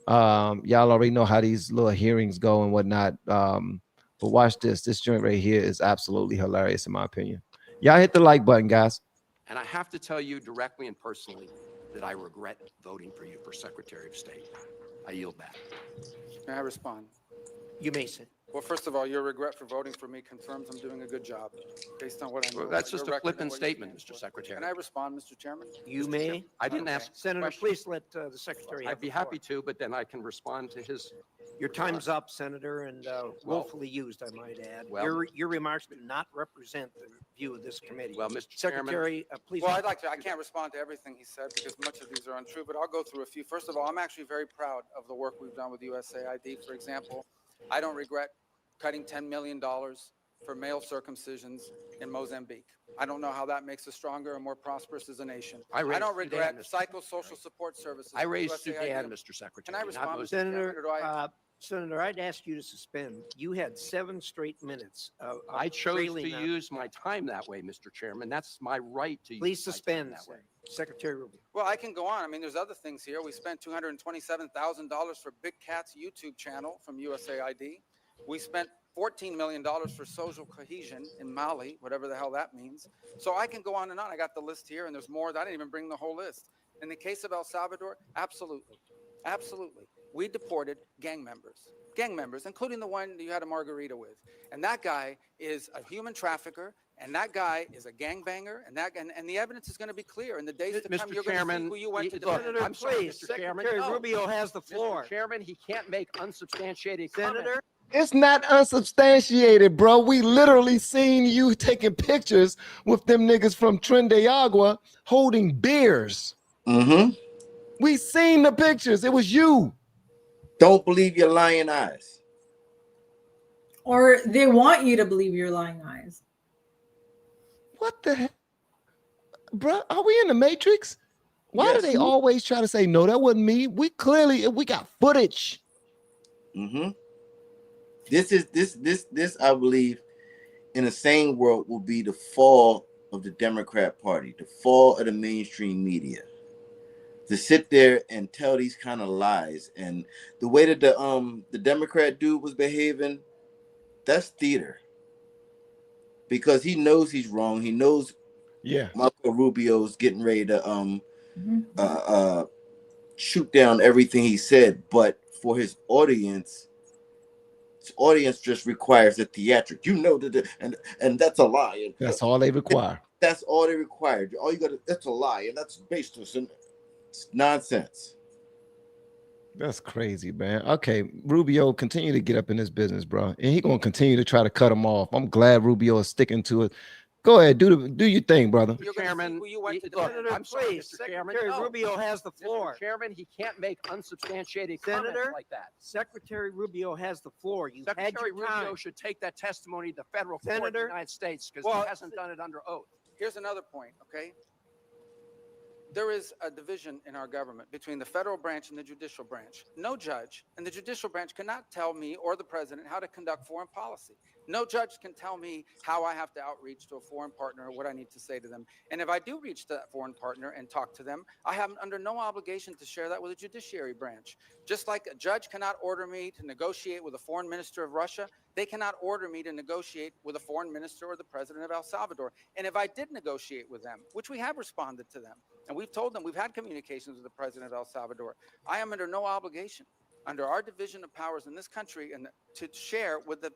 Y'all already know how these little hearings go and whatnot. But watch this. This joint right here is absolutely hilarious, in my opinion. Y'all hit the like button, guys. And I have to tell you directly and personally that I regret voting for you for Secretary of State. I yield back. May I respond? You may say. Well, first of all, your regret for voting for me confirms I'm doing a good job based on what I know. Well, that's your just a record and flippant what you statement, stand Mr. for. Secretary. Can I respond, Mr. Chairman? You Mr. may. Chairman? I didn't Okay. ask. Senator, Question. please let the secretary have I'd be the floor. happy to, but then I can respond to his. Your time's up, Senator, and willfully used, I might add. Well- Your remarks do not represent the view of this committee. Well, Mr. Chairman, Secretary, please. Well, I'd like to. I can't respond to everything he said because much of these are untrue, but I'll go through a few. First of all, I'm actually very proud of the work we've done with USAID. For example, I don't regret cutting $10 million for male circumcisions in Mozambique. I don't know how that makes us stronger and more prosperous as a nation. I raised don't regret Sudan, Mr. psychosocial support services. I raised USAID. Sudan, Mr. Secretary. Can I not respond, Mr. Mozambique. Senator, Chairman, or do I? Senator, I'd ask you to suspend. You had 7 straight minutes. I chose railing to on- use my time that way, Mr. Chairman. That's my right to Please use my time suspend that way. Secretary Rubio. Well, I can go on. I mean, there's other things here. We spent $227,000 for Big Cat's YouTube channel from USAID. We spent $14 million for social cohesion in Mali, whatever the hell that means. So I can go on and on. I got the list here, and there's more. I didn't even bring the whole list. In the case of El Salvador, absolutely. Absolutely. We deported gang members, including the one you had a margarita with. And that guy is a human trafficker, and that guy is a gangbanger, and the evidence is going to be clear. In the days to come, Mr. you're going to see Chairman, who you went to look, defend. I'm sorry, Please, Mr. Chairman. Secretary No. Rubio has the floor. Mr. Chairman, he can't make unsubstantiated Senator, comments. It's not unsubstantiated, bro. We literally seen you taking pictures with them niggas from Trinidad holding beers. Mm-hmm. We seen the pictures. It was you. Don't believe your lying eyes. Or they want you to believe your lying eyes. What the heck? Bro, are we in the Matrix? Why do Yes. they always try to say, no, that wasn't me? We got footage. Mm-hmm. This I believe in a sane world will be the fall of the Democrat Party, the fall of the mainstream media. To sit there and tell these kind of lies, and the way that the Democrat dude was behaving, that's theater. Because he knows he's wrong. He knows Marco Rubio's getting ready to shoot down everything he said, but for his audience just requires a theatric. You know that, and that's a lie. And That's all they require. that's all they require. All you got to, that's a lie, and that's baseless and it's nonsense. That's crazy, man. Okay, Rubio, continue to get up in this business, bro, and he gonna continue to try to cut him off. I'm glad Rubio is sticking to it. Go ahead, do your thing, brother. You're going to see who you went to look, defend. Senator, I'm sorry, please, Mr. Chairman. Secretary No. Rubio has the floor. Mr. Chairman, he can't make unsubstantiated Senator, comments like that. Secretary Rubio has the floor. You've had Secretary your time. Rubio should take that testimony to the federal court of the Senator, United States because well, he hasn't done it under oath. Here's another point, okay? There is a division in our government between the federal branch and the judicial branch. No judge in the judicial branch cannot tell me or the president how to conduct foreign policy. No judge can tell me how I have to outreach to a foreign partner or what I need to say to them. And if I do reach that foreign partner and talk to them, I have under no obligation to share that with the judiciary branch. Just like a judge cannot order me to negotiate with a foreign minister of Russia, they cannot order me to negotiate with a foreign minister or the president of El Salvador. And if I did negotiate with them, which we have responded to them, and we've told them we've had communications with the president of El Salvador, I am under no obligation under our division of powers in this country and to share with the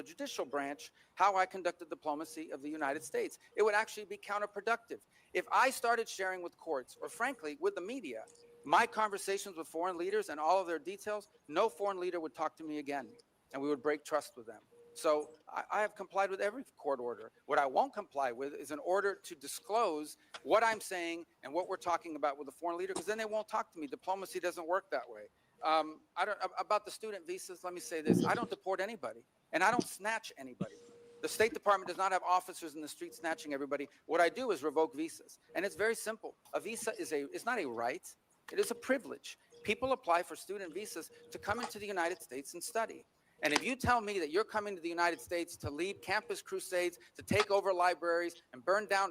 judicial branch how I conducted diplomacy of the United States. It would actually be counterproductive. If I started sharing with courts or frankly with the media, my conversations with foreign leaders and all of their details, no foreign leader would talk to me again and we would break trust with them. So I have complied with every court order. What I won't comply with is an order to disclose what I'm saying and what we're talking about with a foreign leader, because then they won't talk to me. Diplomacy doesn't work that way. About the student visas, let me say this. I don't deport anybody, and I don't snatch anybody. The State Department does not have officers in the street snatching everybody. What I do is revoke visas, and it's very simple. A visa is not a right. It is a privilege. People apply for student visas to come into the United States and study. And if you tell me that you're coming to the United States to lead campus crusades, to take over libraries and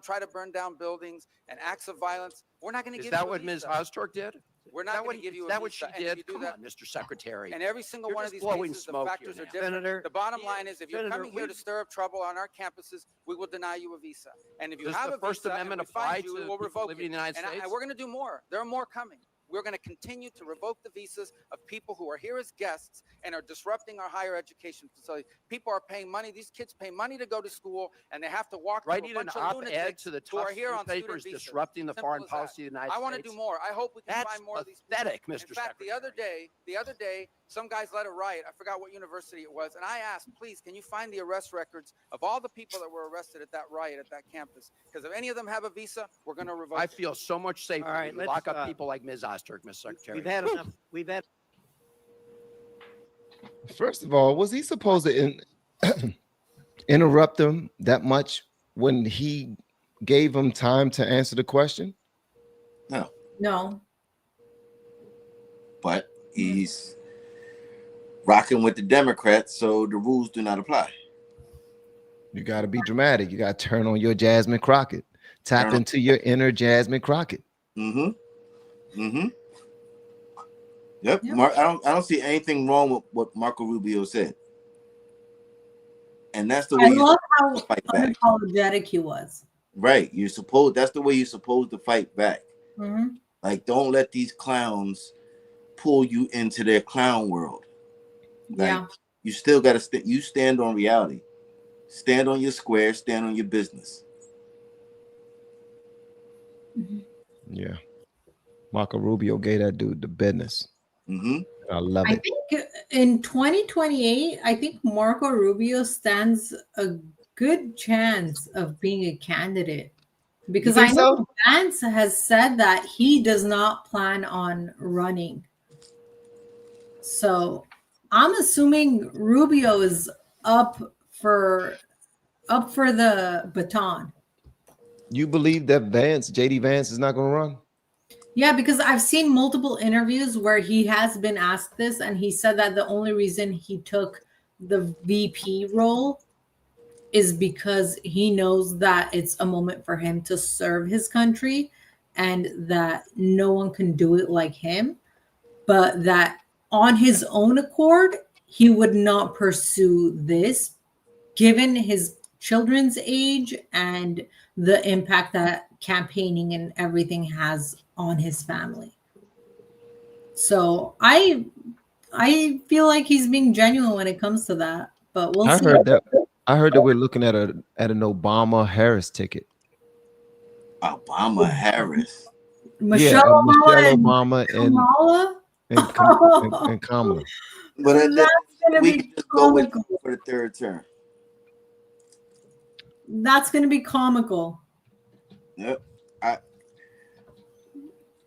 try to burn down buildings and acts of violence, we're not going to give you a visa. Is that what Ms. Ostork did? We're not going to give you a visa. Is that what she did? Come on, Mr. Secretary. And every single one of these cases, the factors are different. Senator, the bottom line is if you're coming here to stir up trouble on our campuses, we will deny you a visa. And if you have a First visa Amendment and we find apply you, to we will people revoke living in it. the United And States? we're going to do more. There are more coming. We're going to continue to revoke the visas of people who are here as guests and are disrupting our higher education facilities. People are paying money. These kids pay money to go to school, and they have to walk through a bunch of lunatics to the who tough are here on student papers visas. disrupting the Simple foreign as that. policy of the United States. I want to do more. I hope we can find more of these people. Pathetic, Mr. In fact, Secretary. the other day, some guys led a riot. I forgot what university it was, and I asked, please, can you find the arrest records of all the people that were arrested at that riot at that campus? Because if any of them have a visa, we're going to revoke I it. feel so much safer All right, when you let's, lock up people like Ms. Ostork, Mr. Secretary. we've had enough. We've had. First of all, was he supposed to interrupt him that much when he gave him time to answer the question? No, No. but he's rocking with the Democrats, so the rules do not apply. You got to be dramatic. You got to turn on your Jasmine Crockett. Tap into your inner Jasmine Crockett. Mm-hmm. Mm-hmm. Yep. Yep. I don't see anything wrong with what Marco Rubio said. And that's the way I you love how fight back. unapologetic he was. Right. That's the way you're supposed to fight back. Mhm. Like, don't let these clowns pull you into their clown world. Like, Yeah. you still got to stand on reality. Stand on your square, stand on your business. Yeah. Marco Rubio gave that dude the business. Mm-hmm. I love I it. think in 2028, I think Marco Rubio stands a good chance of being a candidate because I think know so? Vance has said that he does not plan on running. So I'm assuming Rubio is up for the baton. You believe that JD Vance is not going to run? Yeah, because I've seen multiple interviews where he has been asked this, and he said that the only reason he took the VP role is because he knows that it's a moment for him to serve his country and that no one can do it like him, but that on his own accord, he would not pursue this given his children's age and the impact that campaigning and everything has on his family. So I feel like he's being genuine when it comes to that, but we'll see. I heard that we're looking at an Obama Harris ticket. Obama Harris. Michelle Obama Michelle Obama and Kamala. and Kamala. But That's gonna we be can just go with comical. for the third term. That's gonna be comical. Yep.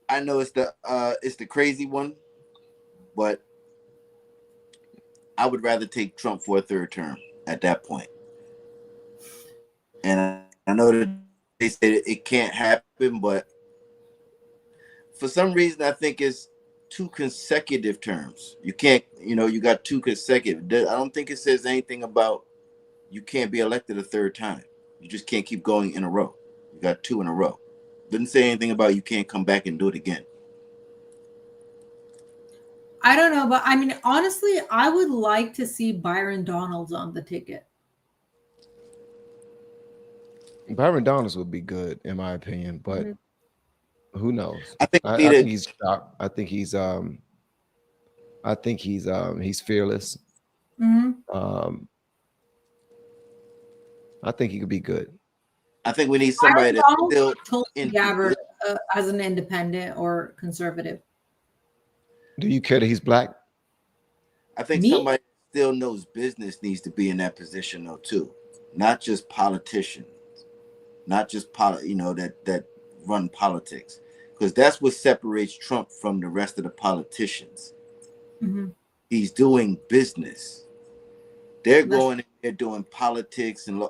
I know it's the crazy one, but I would rather take Trump for a third term at that point. And I know that they said it can't happen, but for some reason I think it's 2 consecutive terms. You can't, you got 2 consecutive. I don't think it says anything about you can't be elected a third time. You just can't keep going in a row. You got 2 in a row. Didn't say anything about you can't come back and do it again. I don't know, but I mean, honestly, I would like to see Byron Donalds on the ticket. Byron Donalds would be good, in my opinion, but who knows? I think I think he's sharp. I think he's fearless. I think he could be good. I think we need somebody that's still in Gabbard as an independent or conservative. Do you care that he's black? I think somebody still knows business needs to be in that position though too, not just politicians, not just that run politics, because that's what separates Trump from the rest of the politicians. He's doing business. They're going in there doing politics and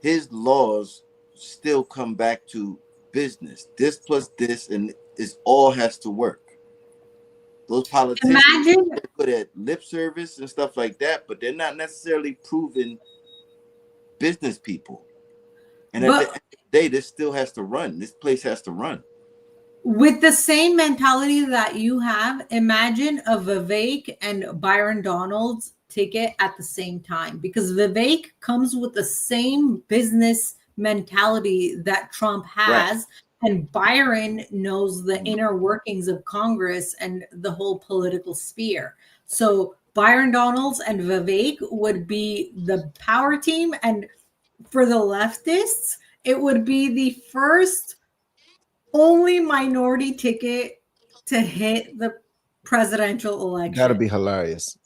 his laws still come back to business. This plus this, and it all has to work. Those politicians are good at lip service and stuff like that, but they're not necessarily proven business people. And at the end of the day, this still has to run. This place has to run. With the same mentality that you have, imagine a Vivek and Byron Donalds ticket at the same time, because Vivek comes with the same business mentality that Trump has. Right. And Byron knows the inner workings of Congress and the whole political sphere. So Byron Donalds and Vivek would be the power team. And for the leftists, it would be the first only minority ticket to hit the presidential election. That'll be hilarious.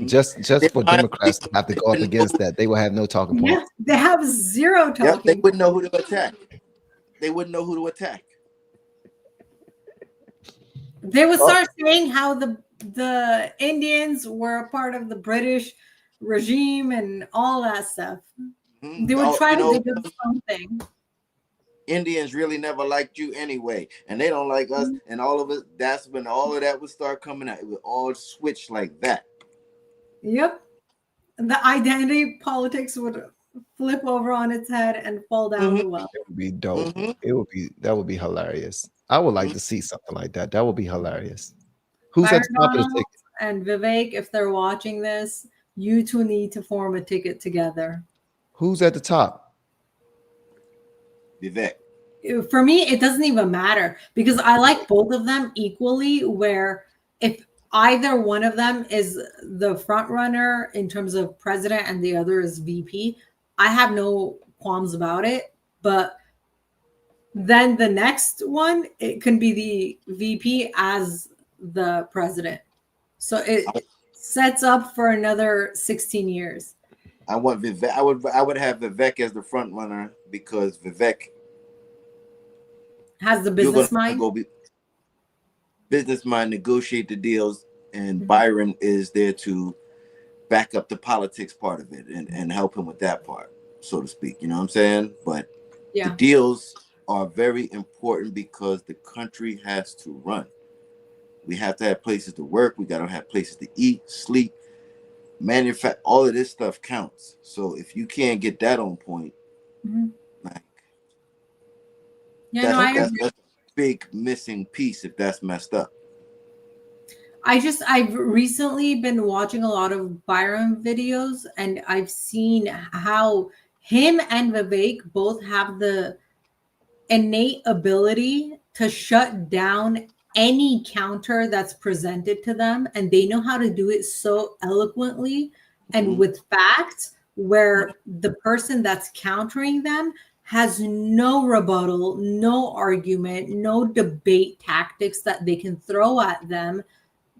Just for Democrats to have to go up against that, they will have no talking point. Yeah, they have zero talking. Yep, they wouldn't know who to attack. They wouldn't know who to attack. They would start saying how the Indians were a part of the British regime and all that stuff. They would try to dig up something. Indians really never liked you anyway, and they don't like us, and all of it. That's when all of that would start coming out. It would all switch like that. Yep. The identity politics would flip over on its head and fall down the well. It would be dope. That would be hilarious. I would like to see something like that. That would be hilarious. Who's at the top of the ticket? And Vivek, if they're watching this, you two need to form a ticket together. Who's at the top? Vivek. For me, it doesn't even matter, because I like both of them equally, where if either one of them is the front runner in terms of president and the other is VP, I have no qualms about it. But then the next one, it can be the VP as the president. So it sets up for another 16 years. I want Vivek. I would have Vivek as the front runner, because Vivek has the business mind. Business mind, negotiate the deals, and Byron is there to back up the politics part of it and help him with that part, so to speak. You know what I'm saying? But the deals are very important because the country has to run. We have to have places to work. We got to have places to eat, sleep, manufacture. All of this stuff counts. So if you can't get that on point, like, that's a big missing piece if that's messed up. I've recently been watching a lot of Byron videos, and I've seen how him and Vivek both have the innate ability to shut down any counter that's presented to them, and they know how to do it so eloquently and with facts, where the person that's countering them has no rebuttal, no argument, no debate tactics that they can throw at them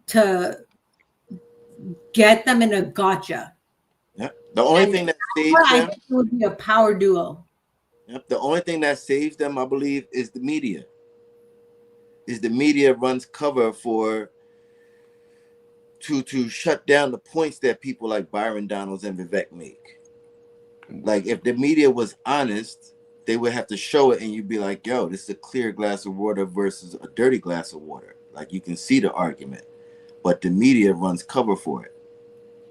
to get them in a gotcha. Yep. The only And thing that saves I them, think it would be a power duo. yep, the only thing that saves them, I believe, is the media. Is the media runs cover for to shut down the points that people like Byron Donalds and Vivek make. Like if the media was honest, they would have to show it, and you'd be like, "Yo, this is a clear glass of water versus a dirty glass of water." Like you can see the argument, but the media runs cover for it,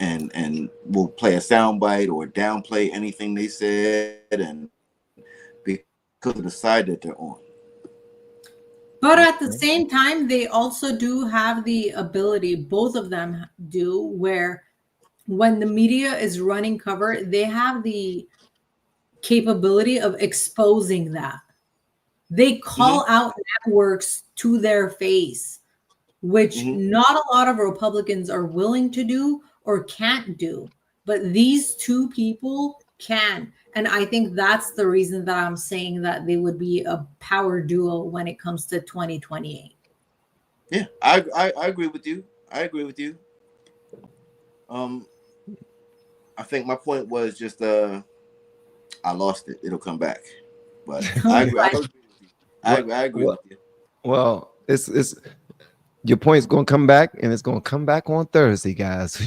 and will play a soundbite or downplay anything they said, and because of the side that they're on. But at the same time, they also do have the ability, both of them do, where when the media is running cover, they have the capability of exposing that. They call out networks to their face, which not a lot of Republicans are willing to do or can't do. But these two people can. And I think that's the reason that I'm saying that they would be a power duo when it comes to 2028. Yeah, I agree with you. I agree with you. I think my point was just I lost it. It'll come back. But I agree. I agree with you. Well, it's your point's gonna come back, and it's gonna come back on Thursday, guys.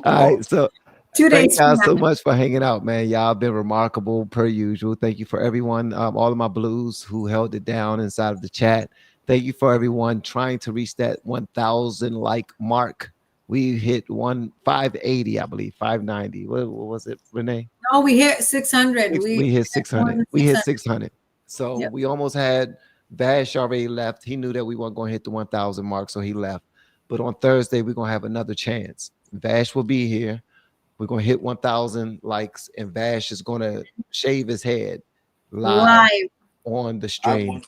All right, so 2 days. Thank y'all so much for hanging out, man. Y'all been remarkable per usual. Thank you for everyone, all of my blues who held it down inside of the chat. Thank you for everyone trying to reach that 1,000 like mark. We hit 580, I believe, 590. What was it, Renee? No, we hit 600. We hit 600. We hit 600. So Yep. we almost had Vash already left. He knew that we weren't going to hit the 1,000 mark, so he left. But on Thursday, we're going to have another chance. Vash will be here. We're going to hit 1,000 likes, and Vash is going to shave his head live on the stream.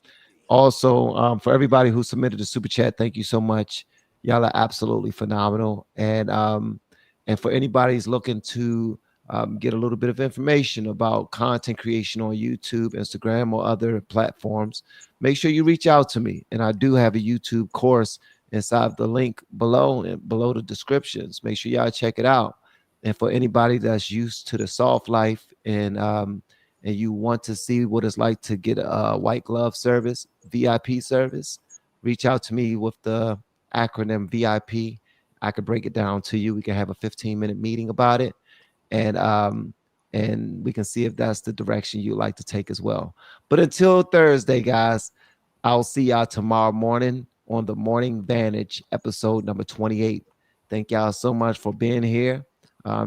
Also, for everybody who submitted the super chat, thank you so much. Y'all are absolutely phenomenal. And for anybody who's looking to get a little bit of information about content creation on YouTube, Instagram, or other platforms, make sure you reach out to me. And I do have a YouTube course inside the link below and below the descriptions. Make sure y'all check it out. And for anybody that's used to the soft life and you want to see what it's like to get a white glove service, VIP service, reach out to me with the acronym VIP. I could break it down to you. We can have a 15-minute meeting about it, and we can see if that's the direction you'd like to take as well. But until Thursday, guys, I'll see y'all tomorrow morning on the Morning Vantage, episode number 28. Thank y'all so much for being here.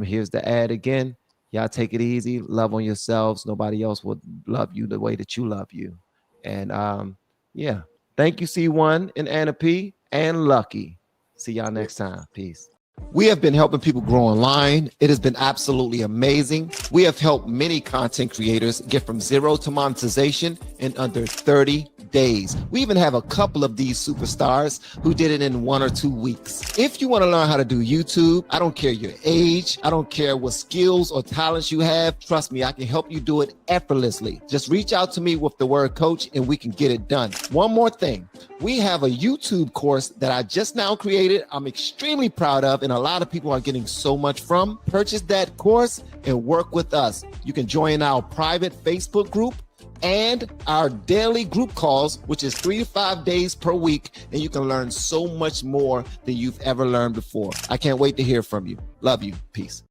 Here's the ad again. Y'all take it easy. Love on yourselves. Nobody else will love you the way that you love you. And yeah, thank you, C1 and Anna P and Lucky. See y'all next time. Peace. We have been helping people grow online. It has been absolutely amazing. We have helped many content creators get from zero to monetization in under 30 days. We even have a couple of these superstars who did it in 1 or 2 weeks. If you want to learn how to do YouTube, I don't care your age, I don't care what skills or talents you have. Trust me, I can help you do it effortlessly. Just reach out to me with the word coach and we can get it done. One more thing. We have a YouTube course that I just now created. I'm extremely proud of, and a lot of people are getting so much from. Purchase that course and work with us. You can join our private Facebook group and our daily group calls, which is 3 to 5 days per week, and you can learn so much more than you've ever learned before. I can't wait to hear from you. Love you. Peace.